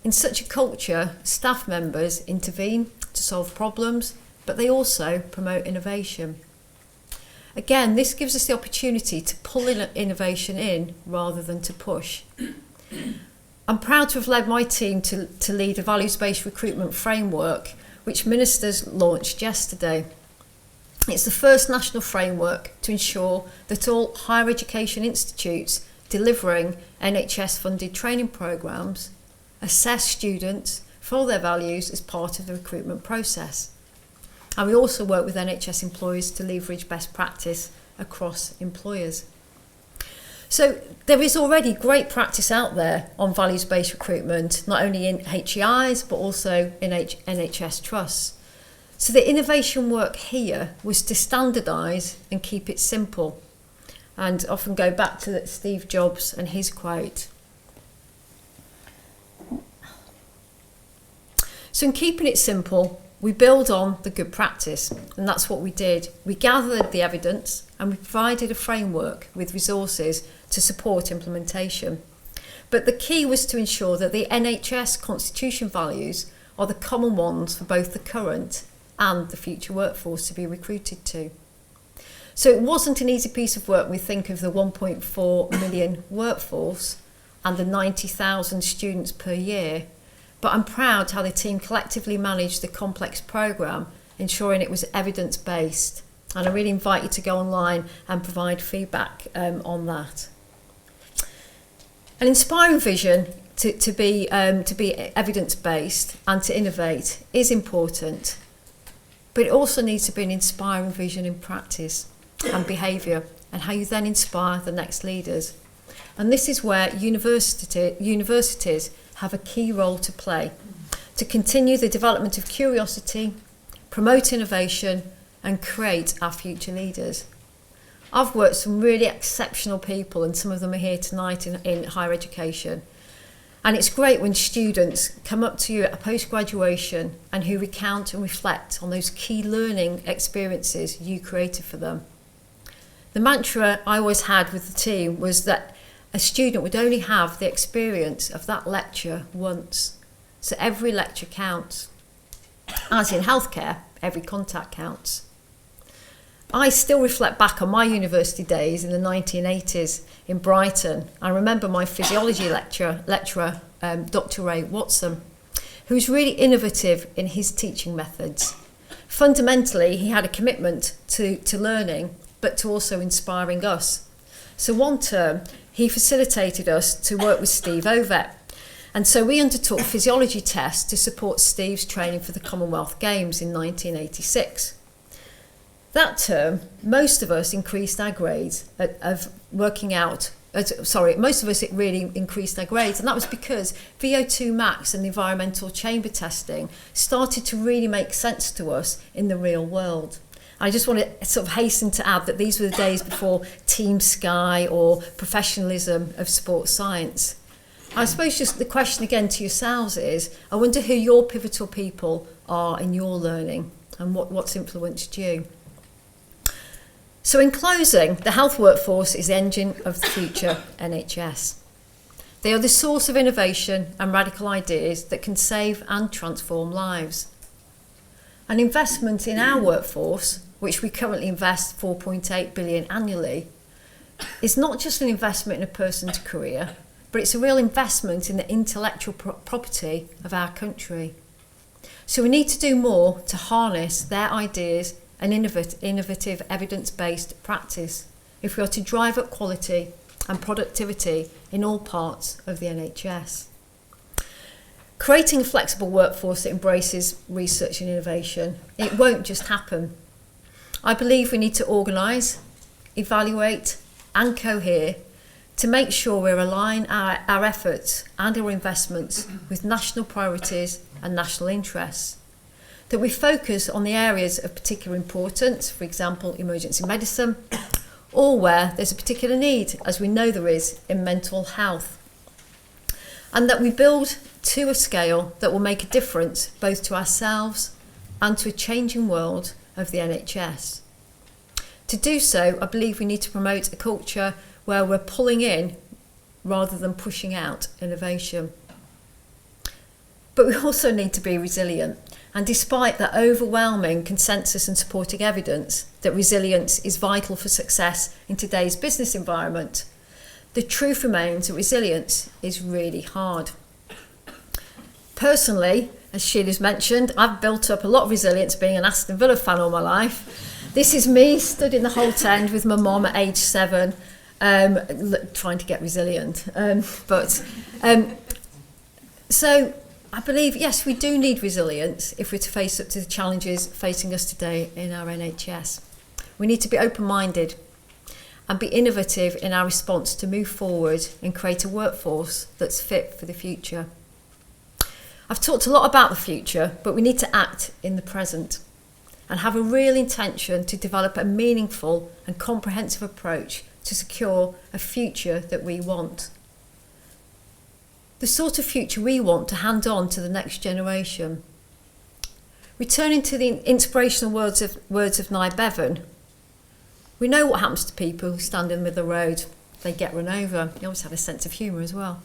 In such a culture, staff members intervene to solve problems, but they also promote innovation. Again, this gives us the opportunity to pull innovation in rather than to push. I'm proud to have led my team to lead a values-based recruitment framework which ministers launched yesterday. It's the first national framework to ensure that all higher education institutes delivering NHS-funded training programmes assess students for their values as part of the recruitment process. And we also work with NHS employers to leverage best practice across employers. So there is already great practice out there on values-based recruitment, not only in HEIs but also in NHS trusts. So the innovation work here was to standardise and keep it simple, and often go back to Steve Jobs and his quote. So in keeping it simple, we build on the good practice, and that's what we did. We gathered the evidence and we provided a framework with resources to support implementation. But the key was to ensure that the NHS constitution values are the common ones for both the current and the future workforce to be recruited to. So it wasn't an easy piece of work. We think of the 1.4 million workforce and the 90,000 students per year. But I'm proud how the team collectively managed the complex programme, ensuring it was evidence-based. And I really invite you to go online and provide feedback on that. An inspiring vision to be evidence-based and to innovate is important, but it also needs to be an inspiring vision in practice and behaviour, and how you then inspire the next leaders. And this is where universities have a key role to play, to continue the development of curiosity, promote innovation and create our future leaders. I've worked with some really exceptional people, and some of them are here tonight in higher education. And it's great when students come up to you at a post-graduation and who recount and reflect on those key learning experiences you created for them. The mantra I always had with the team was that a student would only have the experience of that lecture once. So every lecture counts. As in healthcare, every contact counts. I still reflect back on my university days in the 1980s in Brighton. I remember my physiology lecturer, Dr. Ray Watson, who was really innovative in his teaching methods. Fundamentally, he had a commitment to learning, but to also inspiring us. So one term, he facilitated us to work with Steve Ovett. And so we undertook physiology tests to support Steve's training for the Commonwealth Games in 1986. That term, most of us increased our grades most of us it really increased their grades, and that was because VO2 max and the environmental chamber testing started to really make sense to us in the real world. I just want to sort of hasten to add that these were the days before Team Sky or professionalism of sports science. I suppose just the question again to yourselves is, I wonder who your pivotal people are in your learning and what's influenced you. So in closing, the health workforce is the engine of the future NHS. They are the source of innovation and radical ideas that can save and transform lives. An investment in our workforce, which we currently invest 4.8 billion annually, is not just an investment in a person's career, but it's a real investment in the intellectual property of our country. So we need to do more to harness their ideas and innovative evidence-based practice if we are to drive up quality and productivity in all parts of the NHS. Creating a flexible workforce that embraces research and innovation, it won't just happen. I believe we need to organise, evaluate and cohere to make sure we align our efforts and our investments with national priorities and national interests. That we focus on the areas of particular importance, for example, emergency medicine, or where there's a particular need, as we know there is in mental health. And that we build to a scale that will make a difference both to ourselves and to a changing world of the NHS. To do so, I believe we need to promote a culture where we're pulling in rather than pushing out innovation. But we also need to be resilient. And despite that overwhelming consensus and supporting evidence that resilience is vital for success in today's business environment, the truth remains that resilience is really hard. Personally, as Sheila's mentioned, I've built up a lot of resilience being an Aston Villa fan all my life. This is me stood in the Holt End with my mum at age 7, trying to get resilient. So I believe, yes, we do need resilience if we're to face up to the challenges facing us today in our NHS. We need to be open-minded and be innovative in our response to move forward and create a workforce that's fit for the future. I've talked a lot about the future, but we need to act in the present and have a real intention to develop a meaningful and comprehensive approach to secure a future that we want. The sort of future we want to hand on to the next generation. Returning to the inspirational words of Nye Bevan, we know what happens to people who stand in the middle of the road. They get run over. He always had a sense of humour as well.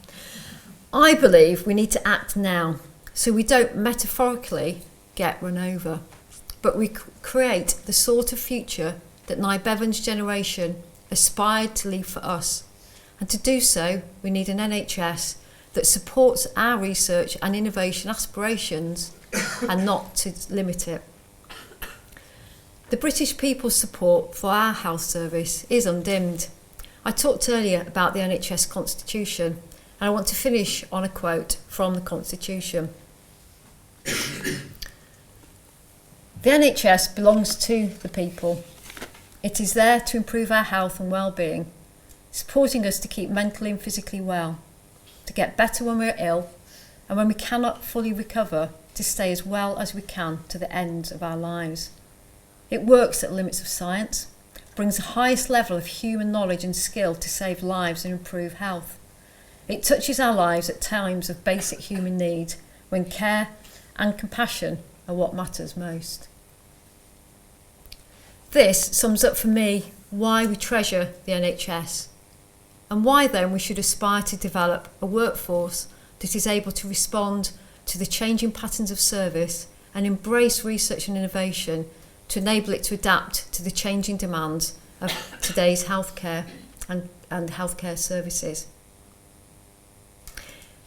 I believe we need to act now so we don't metaphorically get run over, but we create the sort of future that Nye Bevan's generation aspired to leave for us. And to do so, we need an NHS that supports our research and innovation aspirations and not to limit it. The British people's support for our health service is undimmed. I talked earlier about the NHS Constitution, and I want to finish on a quote from the Constitution. The NHS belongs to the people. It is there to improve our health and well-being, supporting us to keep mentally and physically well, to get better when we're ill, and when we cannot fully recover, to stay as well as we can to the end of our lives. It works at limits of science, brings the highest level of human knowledge and skill to save lives and improve health. It touches our lives at times of basic human need, when care and compassion are what matters most. This sums up for me why we treasure the NHS, and why then we should aspire to develop a workforce that is able to respond to the changing patterns of service and embrace research and innovation to enable it to adapt to the changing demands of today's healthcare and healthcare services.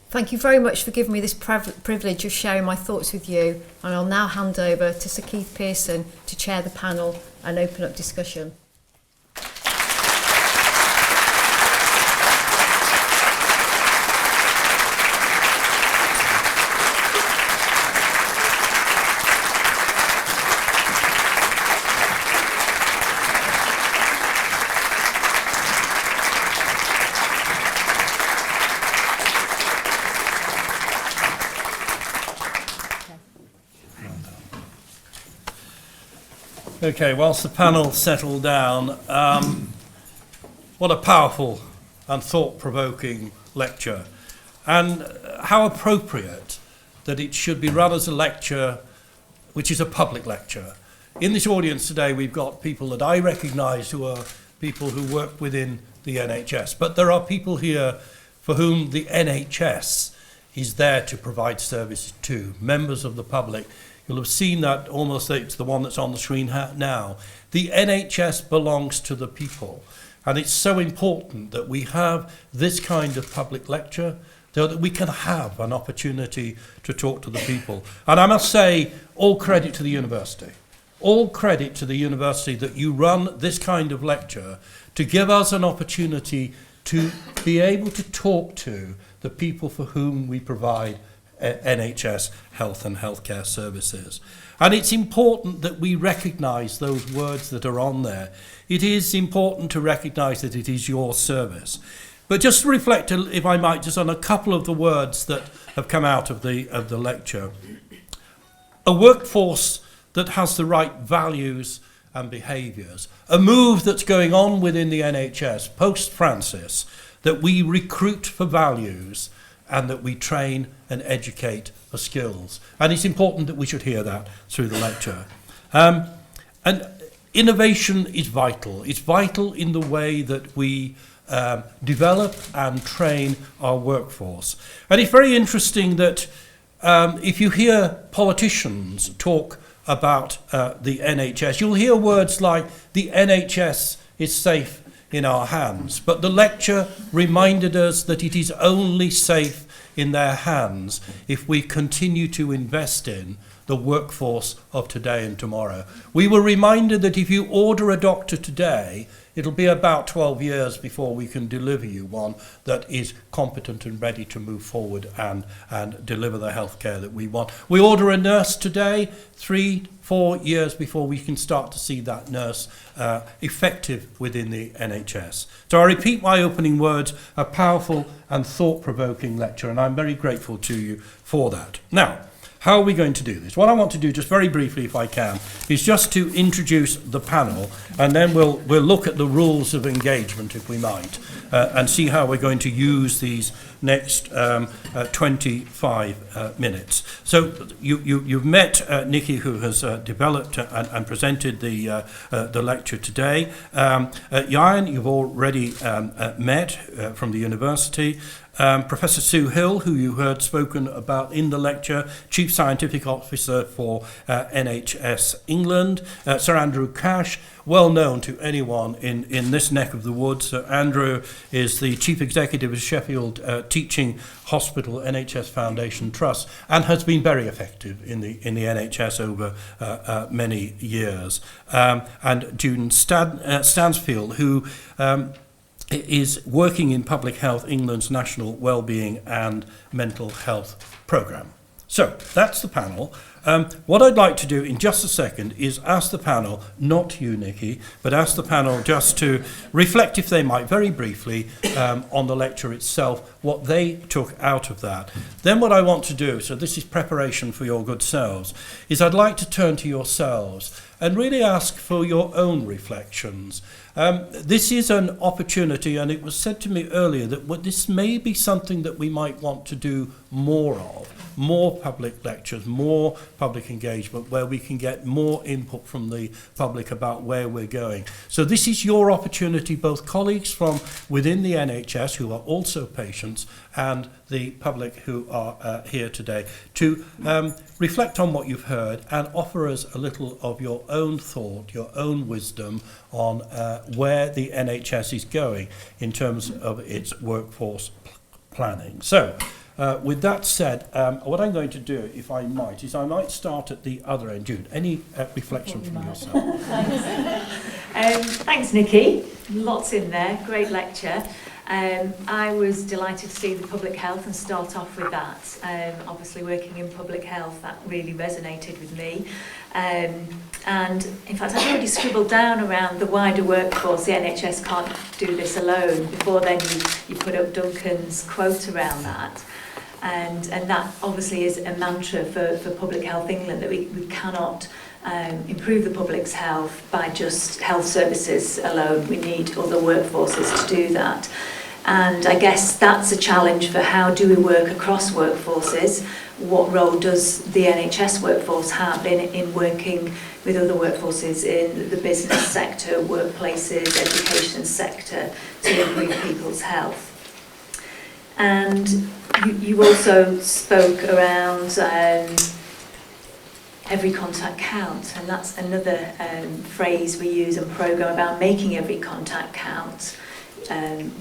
Thank you very much for giving me this privilege of sharing my thoughts with you, and I'll now hand over to Sir Keith Pearson to chair the panel and open up discussion.
Okay, whilst the panel settle down, what a powerful and thought-provoking lecture, and how appropriate that it should be run as a lecture which is a public lecture. In this audience today we've got people that I recognise who are people who work within the NHS, but there are people here for whom the NHS is there to provide services to, members of the public. You'll have seen that almost, it's the one that's on the screen now. The NHS belongs to the people. And it's so important that we have this kind of public lecture so that we can have an opportunity to talk to the people. And I must say, all credit to the university. All credit to the university that you run this kind of lecture to give us an opportunity to be able to talk to the people for whom we provide NHS health and healthcare services. And it's important that we recognise those words that are on there. It is important to recognise that it is your service. But just to reflect, if I might, just on a couple of the words that have come out of the lecture. A workforce that has the right values and behaviours. A move that's going on within the NHS post-Francis, that we recruit for values and that we train and educate for skills. And it's important that we should hear that through the lecture. And innovation is vital. It's vital in the way that we develop and train our workforce. And it's very interesting that if you hear politicians talk about the NHS, you'll hear words like the NHS is safe in our hands. But the lecture reminded us that it is only safe in their hands if we continue to invest in the workforce of today and tomorrow. We were reminded that if you order a doctor today, it'll be about 12 years before we can deliver you one that is competent and ready to move forward and deliver the healthcare that we want. We order a nurse today, 3-4 years before we can start to see that nurse effective within the NHS. So I repeat my opening words, a powerful and thought-provoking lecture, and I'm very grateful to you for that. Now, how are we going to do this? What I want to do, just very briefly if I can, is just to introduce the panel, and then we'll look at the rules of engagement, if we might, and see how we're going to use these next 25 minutes. So you've met Nicki, who has developed and presented the lecture today. Jan, you've already met from the university. Professor Sue Hill, who you heard spoken about in the lecture, Chief Scientific Officer for NHS England. Sir Andrew Cash, well known to anyone in this neck of the woods. Sir Andrew is the Chief Executive of Sheffield Teaching Hospital NHS Foundation Trust and has been very effective in the NHS over many years. And June Stansfield, who is working in Public Health England's National Wellbeing and Mental Health Programme. So that's the panel. What I'd like to do in just a second is ask the panel, not you, Nicki, but ask the panel just to reflect, if they might, very briefly on the lecture itself, what they took out of that. Then what I want to do, so this is preparation for your good selves, is I'd like to turn to yourselves and really ask for your own reflections. This is an opportunity, and it was said to me earlier that this may be something that we might want to do more of. More public lectures, more public engagement, where we can get more input from the public about where we're going. So this is your opportunity, both colleagues from within the NHS who are also patients and the public who are here today, to reflect on what you've heard and offer us a little of your own thought, your own wisdom on where the NHS is going in terms of its workforce planning. So, with that said, what I'm going to do, if I might, is I might start at the other end. Jude, any reflection from yourself?
Thanks, Nicki. Lots in there. Great lecture. I was delighted to see the public health and start off with that. Obviously, working in public health, that really resonated with me. And in fact, I've already scribbled down around the wider workforce. The NHS can't do this alone. Before then, you put up Duncan's quote around that. And that obviously is a mantra for Public Health England, that we cannot improve the public's health by just health services alone. We need other workforces to do that. And I guess that's a challenge for how do we work across workforces. What role does the NHS workforce have in working with other workforces in the business sector, workplaces, education sector to improve people's health? And you also spoke around every contact count, and that's another phrase we use in programme about making every contact count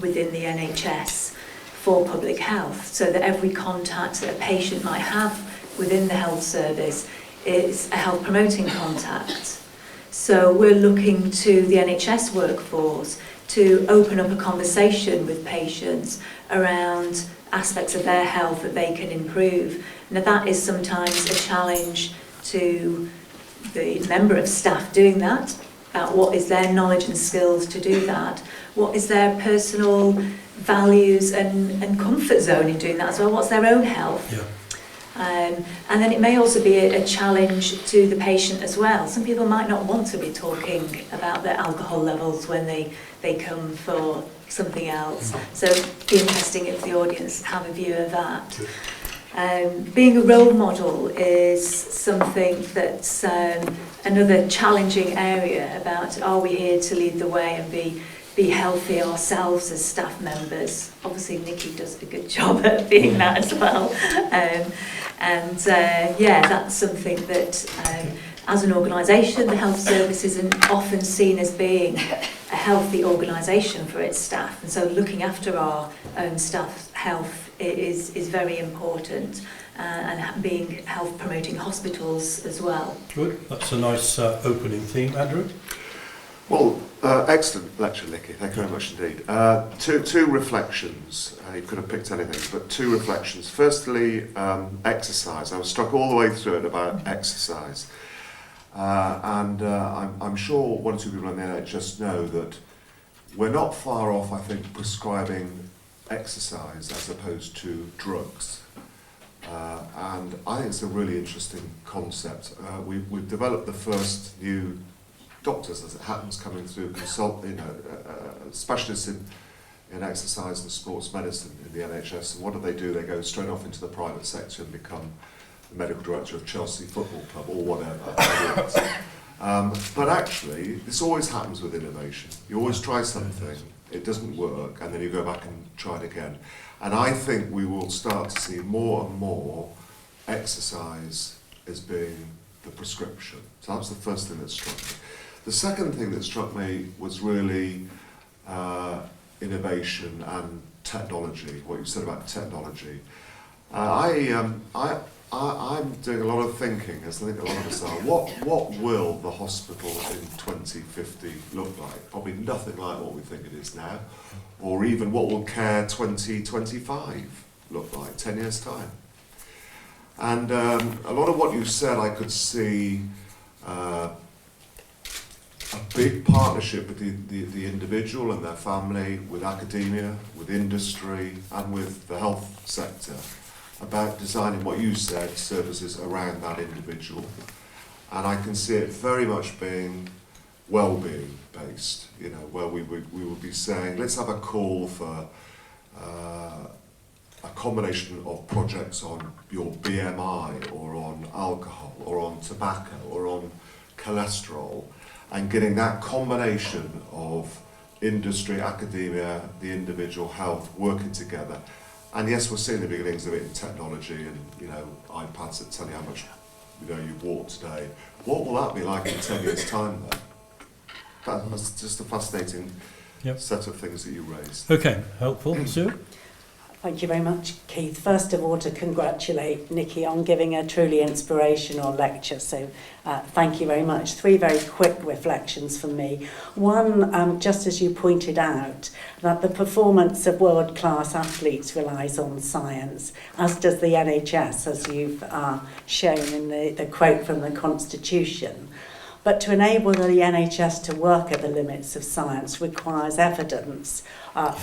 within the NHS for public health, so that every contact that a patient might have within the health service is a health promoting contact. So we're looking to the NHS workforce to open up a conversation with patients around aspects of their health that they can improve. Now that is sometimes a challenge to the member of staff doing that, about what is their knowledge and skills to do that, what is their personal values and comfort zone in doing that as well, what's their own health.
Yeah.
And then it may also be a challenge to the patient as well. Some people might not want to be talking about their alcohol levels when they come for something else. So it'd be interesting if the audience have a view of that. Being a role model is something that's another challenging area about, are we here to lead the way and be healthy ourselves as staff members? Obviously Nicki does a good job at being that as well. Yeah, that's something that as an organisation, the health service isn't often seen as being a healthy organisation for its staff, and so looking after our own staff's health is very important, and being health promoting hospitals as well.
Good, that's a nice opening theme. Andrew?
Well, excellent lecture, Nicki. Thank you very much indeed. Two reflections. You could have picked anything, but two reflections. Firstly, exercise. I was struck all the way through it about exercise. I'm sure one or two people in the NHS know that we're not far off, I think, prescribing exercise as opposed to drugs. And I think it's a really interesting concept. We've developed the first new doctors, as it happens, coming through specialists in exercise and sports medicine in the NHS. And what do? They go straight off into the private sector and become the medical director of Chelsea Football Club or whatever. But actually, this always happens with innovation. You always try something, it doesn't work, and then you go back and try it again. And I think we will start to see more and more exercise as being the prescription. So that's the first thing that struck me. The second thing that struck me was really innovation and technology, what you said about technology. I'm doing a lot of thinking, as I think a lot of us are. What will the hospital in 2050 look like? Probably nothing like what we think it is now. Or even what will Care 2025 look like, 10 years' time? And a lot of what you said, I could see a big partnership with the individual and their family, with academia, with industry, and with the health sector, about designing what you said, services around that individual. And I can see it very much being well-being based, you know, where we would be saying, let's have a call for a combination of projects on your BMI or on alcohol or on tobacco or on cholesterol, and getting that combination of industry, academia, the individual health working together. And yes, we're seeing the beginnings of it in technology and, you know, iPads that tell you how much, you know, you've walked today. What will that be like in 10 years' time then? That's just a fascinating set of things that you raised.
Okay, helpful. Sue?
Thank you very much, Keith. First of all, to congratulate Nicki on giving a truly inspirational lecture. So thank you very much. 3 very quick reflections from me. One, just as you pointed out, that the performance of world-class athletes relies on science, as does the NHS, as you've shown in the quote from the Constitution. But to enable the NHS to work at the limits of science requires evidence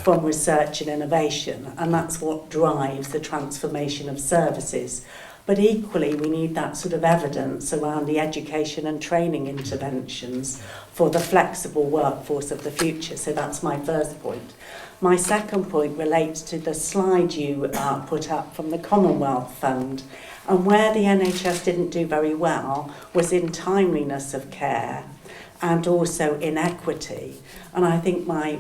from research and innovation, and that's what drives the transformation of services. But equally, we need that sort of evidence around the education and training interventions for the flexible workforce of the future. So that's my first point. My second point relates to the slide you put up from the Commonwealth Fund. And where the NHS didn't do very well was in timeliness of care and also in equity. And I think my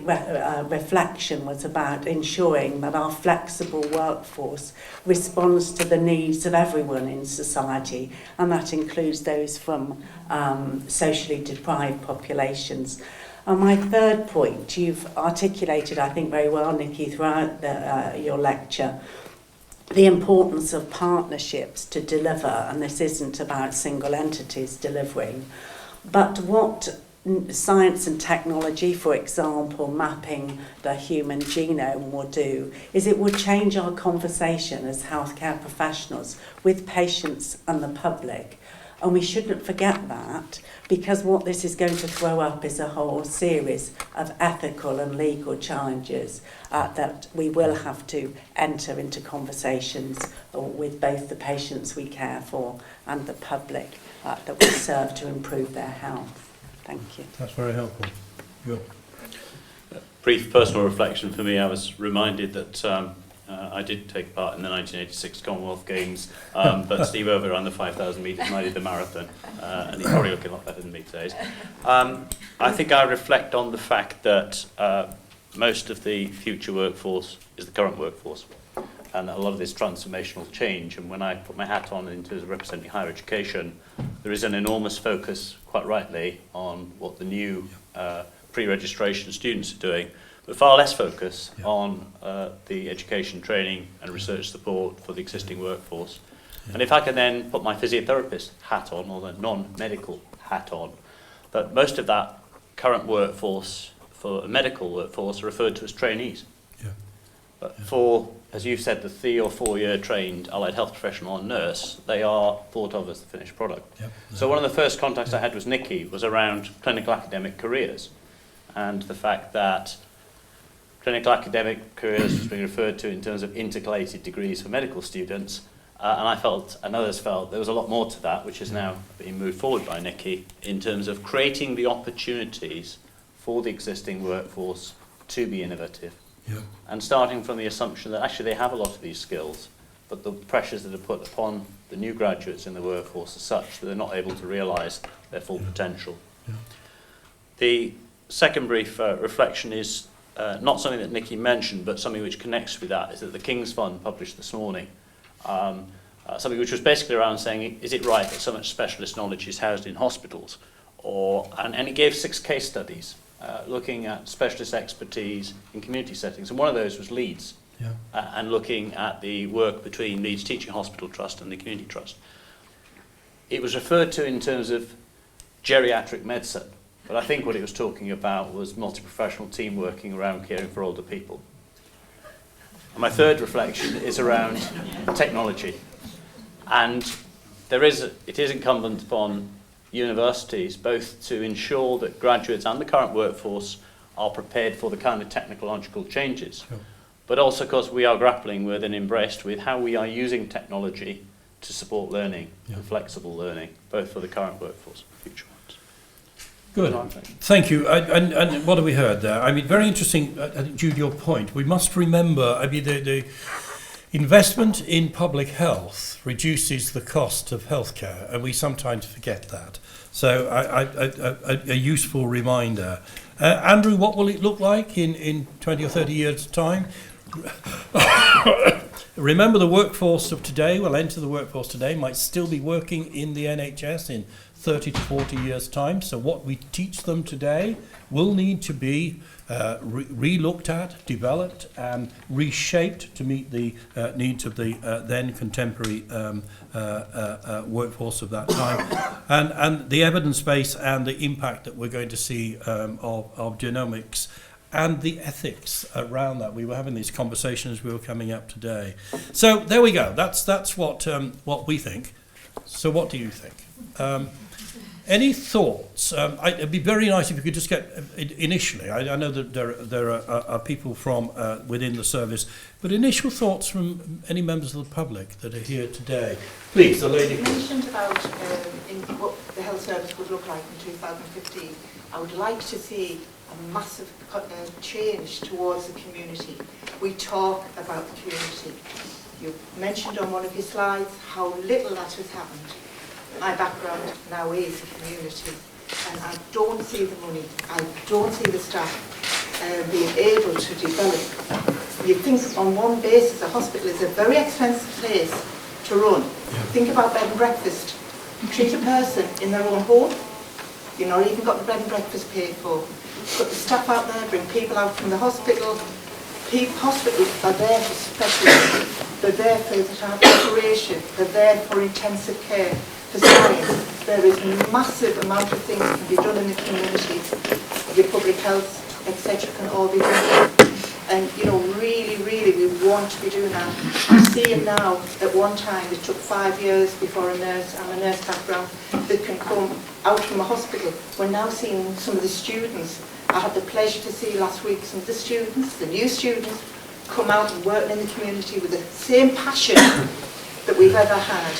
reflection was about ensuring that our flexible workforce responds to the needs of everyone in society, and that includes those from socially deprived populations. And my third point, you've articulated, I think, very well, Nicki, throughout your lecture, the importance of partnerships to deliver, and this isn't about single entities delivering, but what science and technology, for example, mapping the human genome will do, is it will change our conversation as healthcare professionals with patients and the public. And we shouldn't forget that, because what this is going to throw up is a whole series of ethical and legal challenges that we will have to enter into conversations with both the patients we care for and the public that we serve to improve their health. Thank you.
That's very helpful. Good.
Brief personal reflection for me. I was reminded that I did take part in the 1986 Commonwealth Games, but Steve Over ran the 5,000 metres and I did the marathon, and he's probably looking a lot better than me today. I think I reflect on the fact that most of the future workforce is the current workforce, and a lot of this transformational change, and when I put my hat on in terms of representing higher education, there is an enormous focus, quite rightly, on what the new pre-registration students are doing, but far less focus on the education, training and research support for the existing workforce. And if I can then put my physiotherapist hat on, or the non-medical hat on, that most of that current workforce for a medical workforce are referred to as trainees. But for, as you've said, the 3 or 4 year trained allied health professional or nurse, they are thought of as the finished product. So one of the first contacts I had with Nicki was around clinical academic careers, and the fact that clinical academic careers was being referred to in terms of intercalated degrees for medical students, and I felt, and others felt, there was a lot more to that, which is now being moved forward by Nicki, in terms of creating the opportunities for the existing workforce to be innovative. And starting from the assumption that actually they have a lot of these skills, but the pressures that are put upon the new graduates in the workforce are such that they're not able to realise their full potential. The second brief reflection is not something that Nicki mentioned, but something which connects with that, is that the King's Fund published this morning something which was basically around saying, is it right that so much specialist knowledge is housed in hospitals? And it gave 6 case studies looking at specialist expertise in community settings, and one of those was Leeds, and looking at the work between Leeds Teaching Hospital Trust and the Community Trust. It was referred to in terms of geriatric medicine, but I think what it was talking about was multi-professional team working around caring for older people. And my third reflection is around technology. And it is incumbent upon universities both to ensure that graduates and the current workforce are prepared for the kind of technological changes.
Sure.
But also, of course, we are grappling with and embraced with how we are using technology to support learning and flexible learning, both for the current workforce and future ones.
Good. Thank you. And what have we heard there? I mean, very interesting, Jude, your point. We must remember, I mean, the investment in public health reduces the cost of healthcare, and we sometimes forget that. So a useful reminder. Andrew, what will it look like in 20 or 30 years' time? Remember, the workforce of today, will enter the workforce today, might still be working in the NHS in 30 to 40 years' time. So what we teach them today will need to be re-looked at, developed, and reshaped to meet the needs of the then contemporary workforce of that time. And the evidence base and the impact that we're going to see of genomics and the ethics around that. We were having these conversations as we were coming up today. So there we go. That's what we think. So what do you think? Any thoughts? It'd be very nice if you could just get initially. I know that there are people from within the service, but initial thoughts from any members of the public that are here today. Please, the lady.
You mentioned about what the health service would look like in 2015. I would like to see a massive change towards the community. We talk about the community. You mentioned on one of your slides how little that has happened. My background now is the community, and I don't see the money, I don't see the staff being able to develop. You think on one basis a hospital is a very expensive place to run. Think about bed and breakfast. Treat a person in their own home, you've not even got the bed and breakfast paid for. Put the staff out there, bring people out from the hospital. Hospitals are there for specialists, they're there for to have operation, they're there for intensive care, for science. There is a massive amount of things that can be done in the community. Your public health, etc. can all be done. And really, really, we want to be doing that. I see it now. At one time, it took 5 years before a nurse, I'm a nurse background, that can come out from a hospital. We're now seeing some of the students. I had the pleasure to see last week some of the students, the new students, come out and work in the community with the same passion that we've ever had.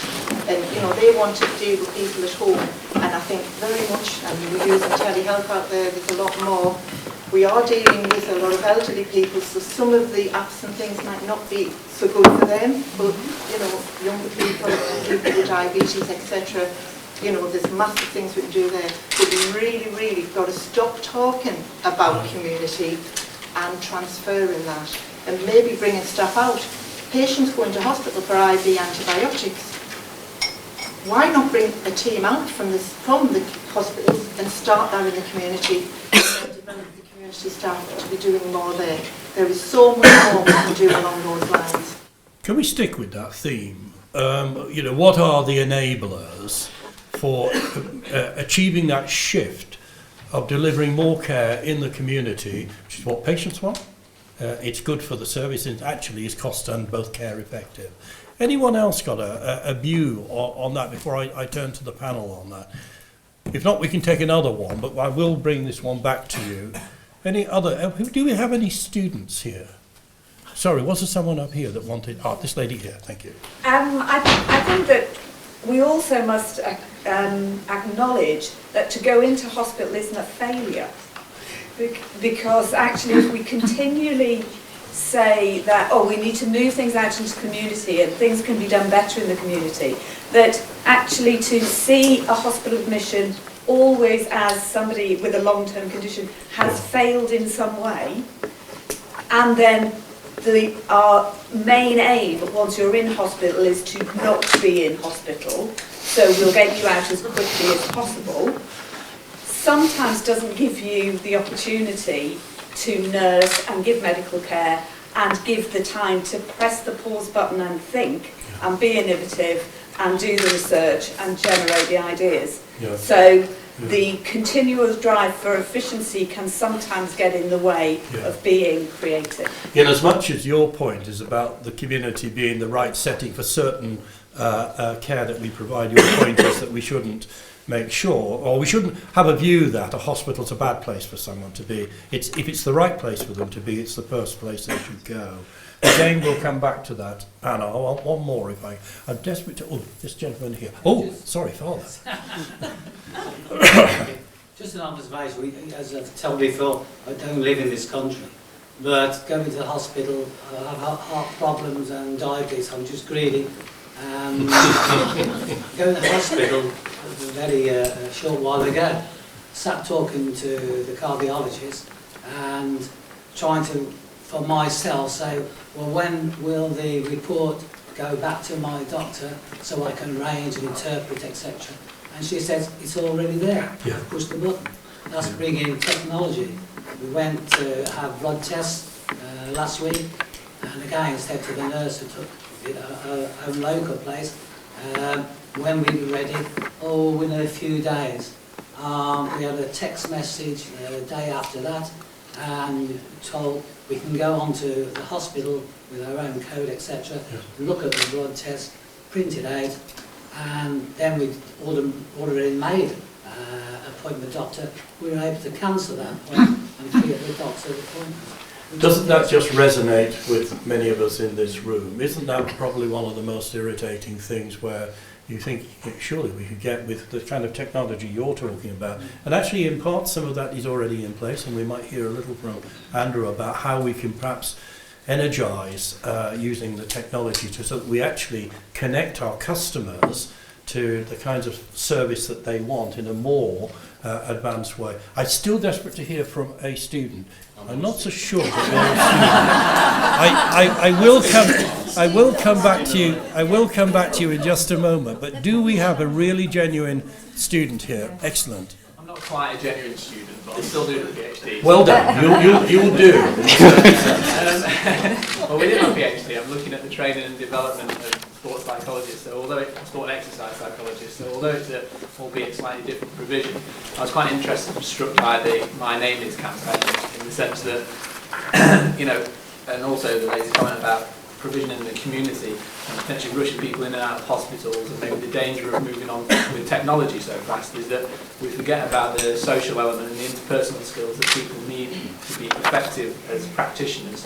And they want to deal with people at home. And I think very much, and we're using telehealth out there's a lot more. We are dealing with a lot of elderly people, so some of the apps and things might not be so good for them, but younger people, people with diabetes, etc. There's massive things we can do there. But we really, really got to stop talking about community and transferring that, and maybe bringing stuff out. Patients go into hospital for IV antibiotics. Why not bring a team out from the hospitals and start that in the community and develop the community staff to be doing more there? There is so much more we can do along those lines.
Can we stick with that theme? What are the enablers for achieving that shift of delivering more care in the community, which is what patients want? It's good for the service, and actually is cost and both care effective. Anyone else got a view on that before I turn to the panel on that? If not, we can take another one, but I will bring this one back to you. Any other? Do we have any students here? Sorry, was there someone up here that wanted? This lady here. Thank you.
I think that we also must acknowledge that to go into hospital isn't a failure. Because actually, if we continually say that, we need to move things out into the community and things can be done better in the community, that actually to see a hospital admission always as somebody with a long-term condition has failed in some way, and then our main aim once you're in hospital is to not be in hospital, so we'll get you out as quickly as possible, sometimes doesn't give you the opportunity to nurse and give medical care and give the time to press the pause button and think and be innovative and do the research and generate the ideas. So the continual drive for efficiency can sometimes get in the way of being creative.
In as much as your point is about the community being the right setting for certain care that we provide. Your point is that we shouldn't make sure, or we shouldn't have a view that a hospital's a bad place for someone to be. If it's the right place for them to be, it's the first place they should go. Again, we'll come back to that. Anna, I want one more if I'm desperate to... Oh, this gentleman here. Oh, sorry, Father.
Just an observation, as I've told before, I don't live in this country, but going to the hospital, I have heart problems and diabetes, I'm just greedy. Going to the hospital a very short while ago, sat talking to the cardiologist and trying to, for myself, say, well, when will the report go back to my doctor so I can arrange and interpret, etc. And she says, it's already there.
Yeah.
Push the button. That's bringing technology. We went to have blood tests last week, and again said to the nurse who took it our own local place, when we were ready, within a few days. We had a text message the day after that, and told we can go on to the hospital with our own code, etc., look at the blood test, print it out, and then we already made appointment with the doctor. We were able to cancel that appointment and free up the doctor's appointment.
Doesn't that just resonate with many of us in this room? Isn't that probably one of the most irritating things, where you think, surely we could get with the kind of technology you're talking about? And actually, in part, some of that is already in place, and we might hear a little from Andrew about how we can perhaps energise using the technology so that we actually connect our customers to the kinds of service that they want in a more advanced way. I'm still desperate to hear from a student. I'm not so sure that I will come back to you. I will come back to you in just a moment. But do we have a really genuine student here? Excellent.
I'm not quite a genuine student, but I'm still doing a PhD.
Well done. You'll do.
Well, within my PhD, I'm looking at the training and development of sports psychologists. So although it's sport and exercise psychologist, so although it's a albeit slightly different provision, I was quite interested and struck by the My Name Is campaign, in the sense that, and also the latest comment about provision in the community and potentially rushing people in and out of hospitals, and maybe the danger of moving on with technology so fast is that we forget about the social element and the interpersonal skills that people need to be effective as practitioners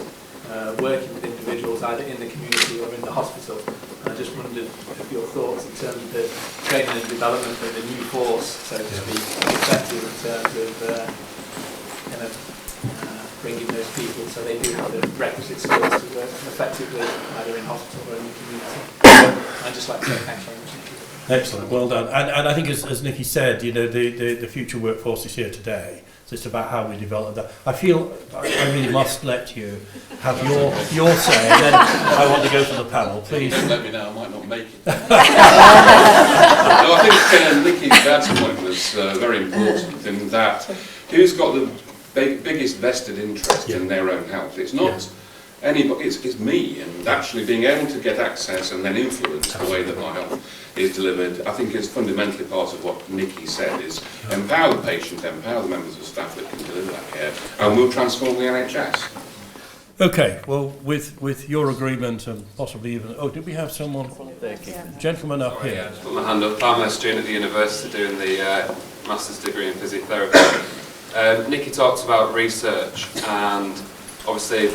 working with individuals either in the community or in the hospital. And I just wondered if your thoughts in terms of the training and development of the new force, so to speak, effective in terms of bringing those people so they do have the requisite skills to work effectively either in hospital or in the community. I'd just like to say thanks very much.
Excellent, well done. And I think, as Nicki said, the future workforce is here today. So it's about how we develop that. I feel I really must let you have your say, and then I want to go to the panel, please.
Let me know, I might not make it. No, I think Nicki's dad's point was very important in that who's got the biggest vested interest in their own health? It's not anybody, it's me, and actually being able to get access and then influence the way that my health is delivered, I think is fundamentally part of what Nicki said, is empower the patient, empower the members of staff that can deliver that care, and we'll transform the NHS.
Okay, well, with your agreement and possibly even... Oh, did we have someone? Gentleman up here.
Just put my hand up. I'm a student at the university doing the master's degree in physiotherapy. Nicki talked about research, and obviously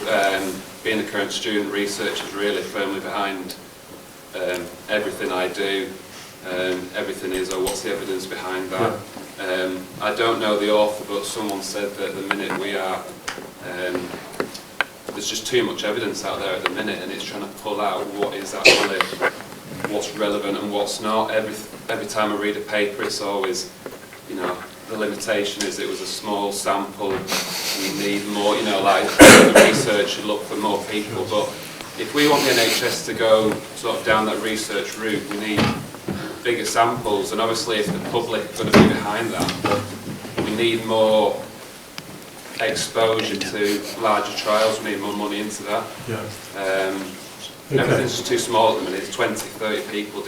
being a current student, research is really firmly behind everything I do. Everything is, what's the evidence behind that? I don't know the author, but someone said that at the minute we are, there's just too much evidence out there at the minute, and it's trying to pull out what is actually, what's relevant and what's not. Every time I read a paper, it's always, the limitation is it was a small sample, we need more, like the research should look for more people, but if we want the NHS to go sort of down that research route, we need bigger samples, and obviously if the public are going to be behind that, we need more exposure to larger trials, we need more money into that. Everything's just too small at the minute. It's 20, 30 people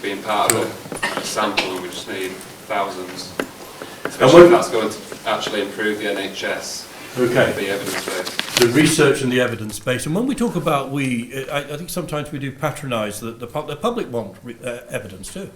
being part of a sample, and we just need thousands. Especially if that's going to actually improve the NHS
Okay.
The evidence-based.
The research and the evidence base. And when we talk about I think sometimes we do patronise the public want evidence too.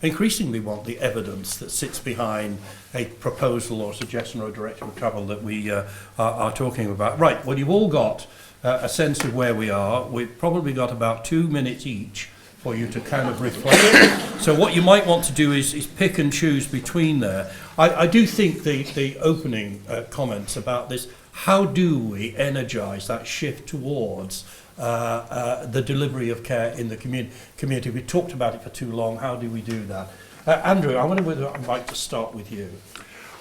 Increasingly want the evidence that sits behind a proposal or suggestion or direction of travel that we are talking about. Right, well, you've all got a sense of where we are. We've probably got about 2 minutes each for you to kind of reflect. So what you might want to do is pick and choose between there. I do think the opening comments about this, how do we energise that shift towards the delivery of care in the community? We talked about it for too long. How do we do that? Andrew, I wonder whether I'd like to start with you.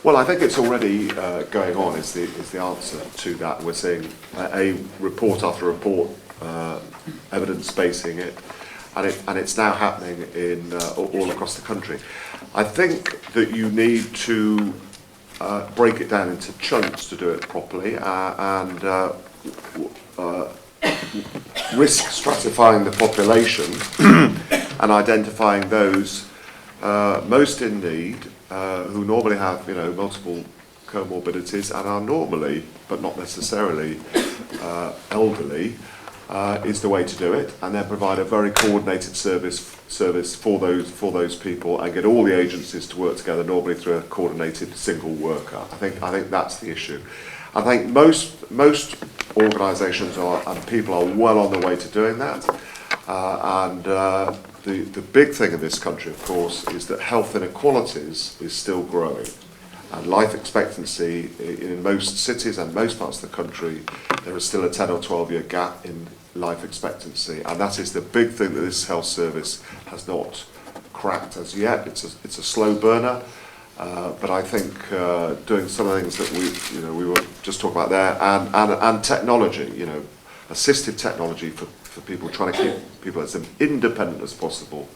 Well, I think it's already going on, is the answer to that. We're seeing a report after report, evidence-basing it, and it's now happening in all across the country. I think that you need to break it down into chunks to do it properly, and risk stratifying the population and identifying those most in need, who normally have multiple comorbidities and are normally, but not necessarily, elderly, is the way to do it, and then provide a very coordinated service for those people, and get all the agencies to work together, normally through a coordinated single worker. I think that's the issue. I think most organisations and people are well on the way to doing that, and the big thing in this country, of course, is that health inequalities is still growing, and life expectancy in most cities and most parts of the country, there is still a 10 or 12 year gap in life expectancy, and that is the big thing that this health service has not cracked as yet. It's a slow burner. But I think doing some of the things that we were just talking about there, and technology, assistive technology for people, trying to keep people as independent as possible,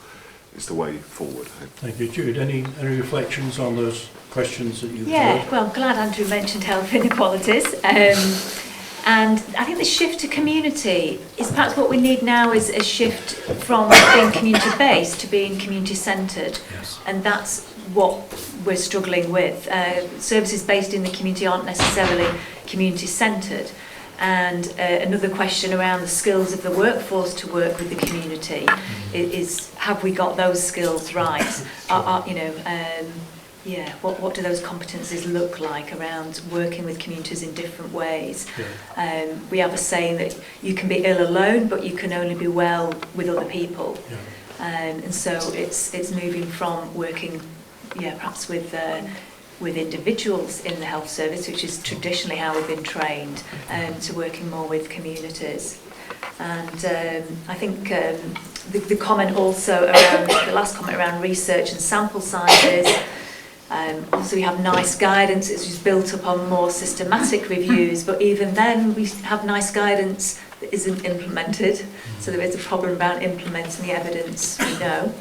is the way forward.
Thank you, Jude. Any reflections on those questions that you've heard?
Well, glad Andrew mentioned health inequalities. And I think the shift to community is perhaps what we need now, is a shift from being community-based to being community-centred.
Yes.
And that's what we're struggling with. Services based in the community aren't necessarily community-centred. And another question around the skills of the workforce to work with the community is have we got those skills right? What do those competencies look like around working with communities in different ways? Yeah. We have a saying that you can be ill alone, but you can only be well with other people. Yeah. And so it's moving from working, perhaps with individuals in the health service, which is traditionally how we've been trained, to working more with communities. And I think the comment also around, the last comment around research and sample sizes, obviously we have NICE guidance, it's just built up on more systematic reviews, but even then we have NICE guidance that isn't implemented, so there is a problem about implementing the evidence we know.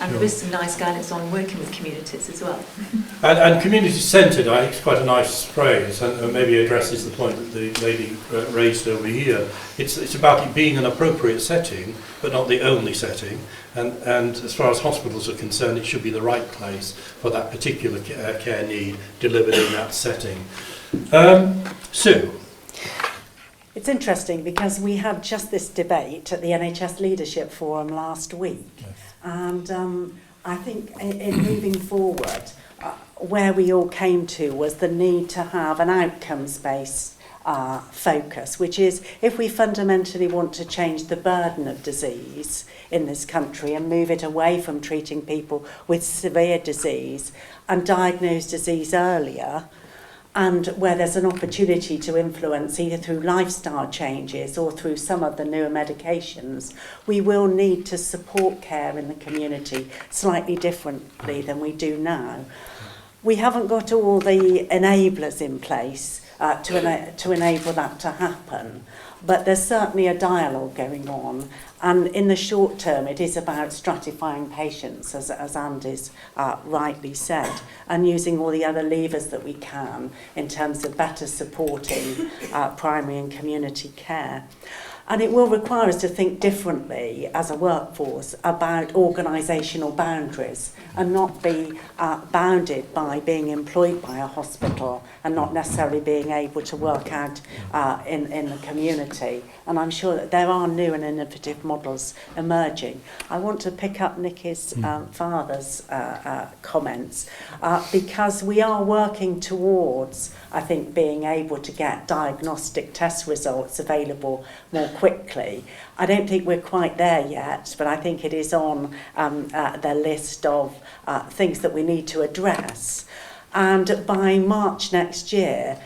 And there is some nice guidance on working with communities as well.
And community-centred, I think, is quite a nice phrase, and maybe addresses the point that the lady raised over here. It's about it being an appropriate setting, but not the only setting. And as far as hospitals are concerned, it should be the right place for that particular care need delivered in that setting. Sue?
It's interesting because we had just this debate at the NHS Leadership Forum last week. Yes. And I think in moving forward, where we all came to was the need to have an outcomes-based focus, which is if we fundamentally want to change the burden of disease in this country and move it away from treating people with severe disease and diagnose disease earlier, and where there's an opportunity to influence either through lifestyle changes or through some of the newer medications, we will need to support care in the community slightly differently than we do now. We haven't got all the enablers in place to enable that to happen, but there's certainly a dialogue going on, and in the short term it is about stratifying patients, as Andy's rightly said, and using all the other levers that we can in terms of better supporting primary and community care. And it will require us to think differently as a workforce about organisational boundaries and not be bounded by being employed by a hospital and not necessarily being able to work out in the community. And I'm sure that there are new and innovative models emerging. I want to pick up Nicky's father's comments because we are working towards, I think, being able to get diagnostic test results available more quickly. I don't think we're quite there yet, but I think it is on the list of things that we need to address. And by March next year,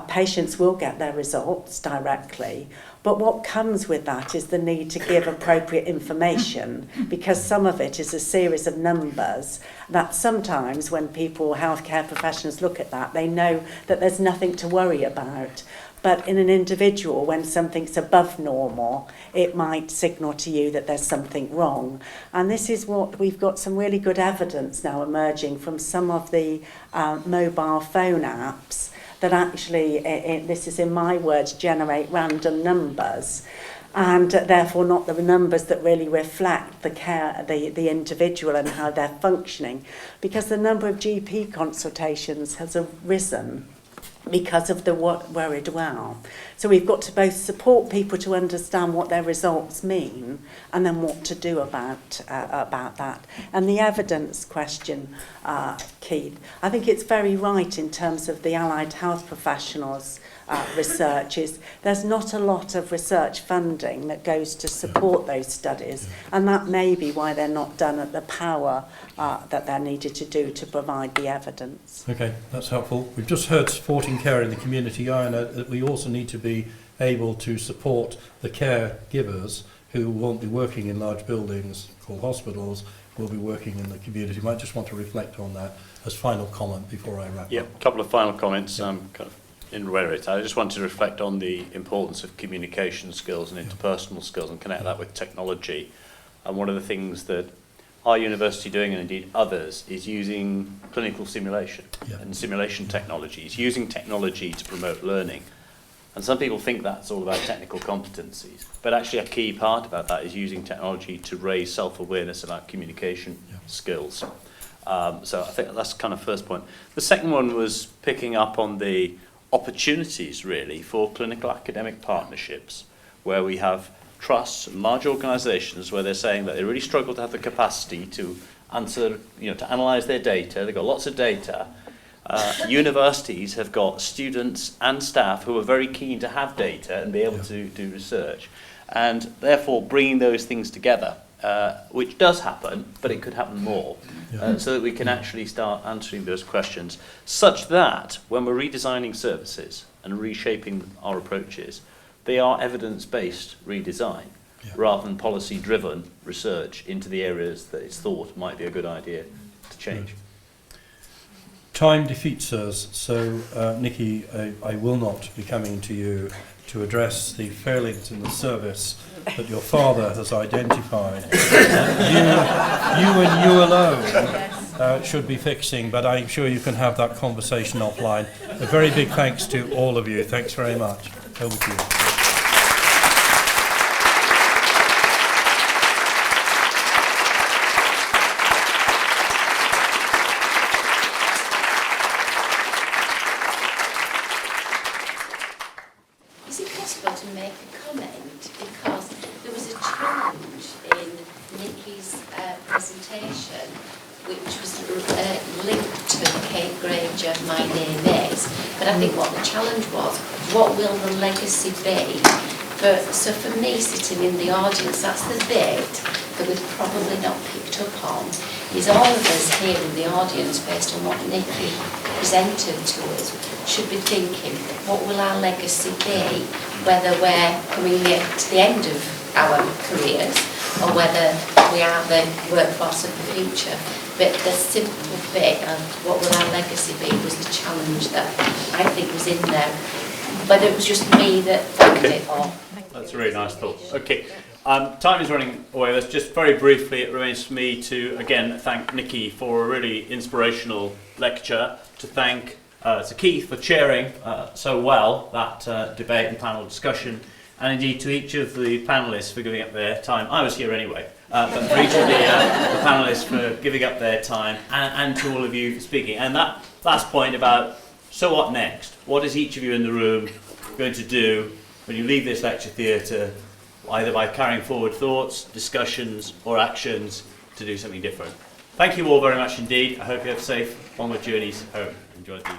patients will get their results directly. But what comes with that is the need to give appropriate information, because some of it is a series of numbers that sometimes when people, healthcare professionals, look at that, they know that there's nothing to worry about. But in an individual, when something's above normal, it might signal to you that there's something wrong. And this is what we've got some really good evidence now emerging from some of the mobile phone apps that actually, this is in my words, generate random numbers. And therefore not the numbers that really reflect the care, the individual and how they're functioning. Because the number of GP consultations has risen because of the where it dwell. So we've got to both support people to understand what their results mean and then what to do about that. And the evidence question, Keith, I think it's very right in terms of the allied health professionals research is there's not a lot of research funding that goes to support those studies, and that may be why they're not done at the power that they're needed to do to provide the evidence.
Okay, that's helpful. We've just heard supporting care in the community. I know that we also need to be able to support the caregivers who won't be working in large buildings called hospitals, will be working in the community. You might just want to reflect on that as final comment before I wrap up.
Yeah, a couple of final comments. Kind of in Reddit, I just wanted to reflect on the importance of communication skills and interpersonal skills and connect that with technology. And one of the things that our university doing, and indeed others, is using clinical simulation and simulation technologies, using technology to promote learning. And some people think that's all about technical competencies, but actually a key part about that is using technology to raise self-awareness about communication skills. So I think that's kind of first point. The second one was picking up on the opportunities really for clinical academic partnerships where we have trusts and large organisations where they're saying that they really struggle to have the capacity to answer, to analyse their data. They've got lots of data. Universities have got students and staff who are very keen to have data and be able to do research, and therefore bringing those things together, which does happen, but it could happen more, so that we can actually start answering those questions, such that when we're redesigning services and reshaping our approaches, they are evidence-based redesign, rather than policy-driven research into the areas that it's thought might be a good idea to change.
Time defeats us, so Nicki, I will not be coming to you to address the failings in the service that your father has identified. You and you alone should be fixing, but I'm sure you can have that conversation offline. A very big thanks to all of you. Thanks very much. Over to you.
Is it possible to make a comment? Because there was a challenge in Nicky's presentation, which was linked to Kate Granger, My Name Is. But I think what the challenge was, what will the legacy be? So for me, sitting in the audience, that's the bit that we've probably not picked up on, is all of us here in the audience, based on what Nicki presented to us, should be thinking, what will our legacy be? Whether we're coming to the end of our careers, or whether we are the workforce of the future. But the simple bit of what will our legacy be was the challenge that I think was in there. But it was just me that found it all.
That's a really nice thought. Okay, time is running away. Let's just very briefly, it remains for me to again thank Nicki for a really inspirational lecture, to thank to Keith for chairing so well that debate and panel discussion,
and indeed to each of the panellists for giving up their time. I was here anyway, but for each of the panellists for giving up their time, and to all of you for speaking. And that last point about, so what next? What is each of you in the room going to do when you leave this lecture theatre, either by carrying forward thoughts, discussions or actions to do something different? Thank you all very much indeed. I hope you have safe onward journeys home. Enjoy the evening.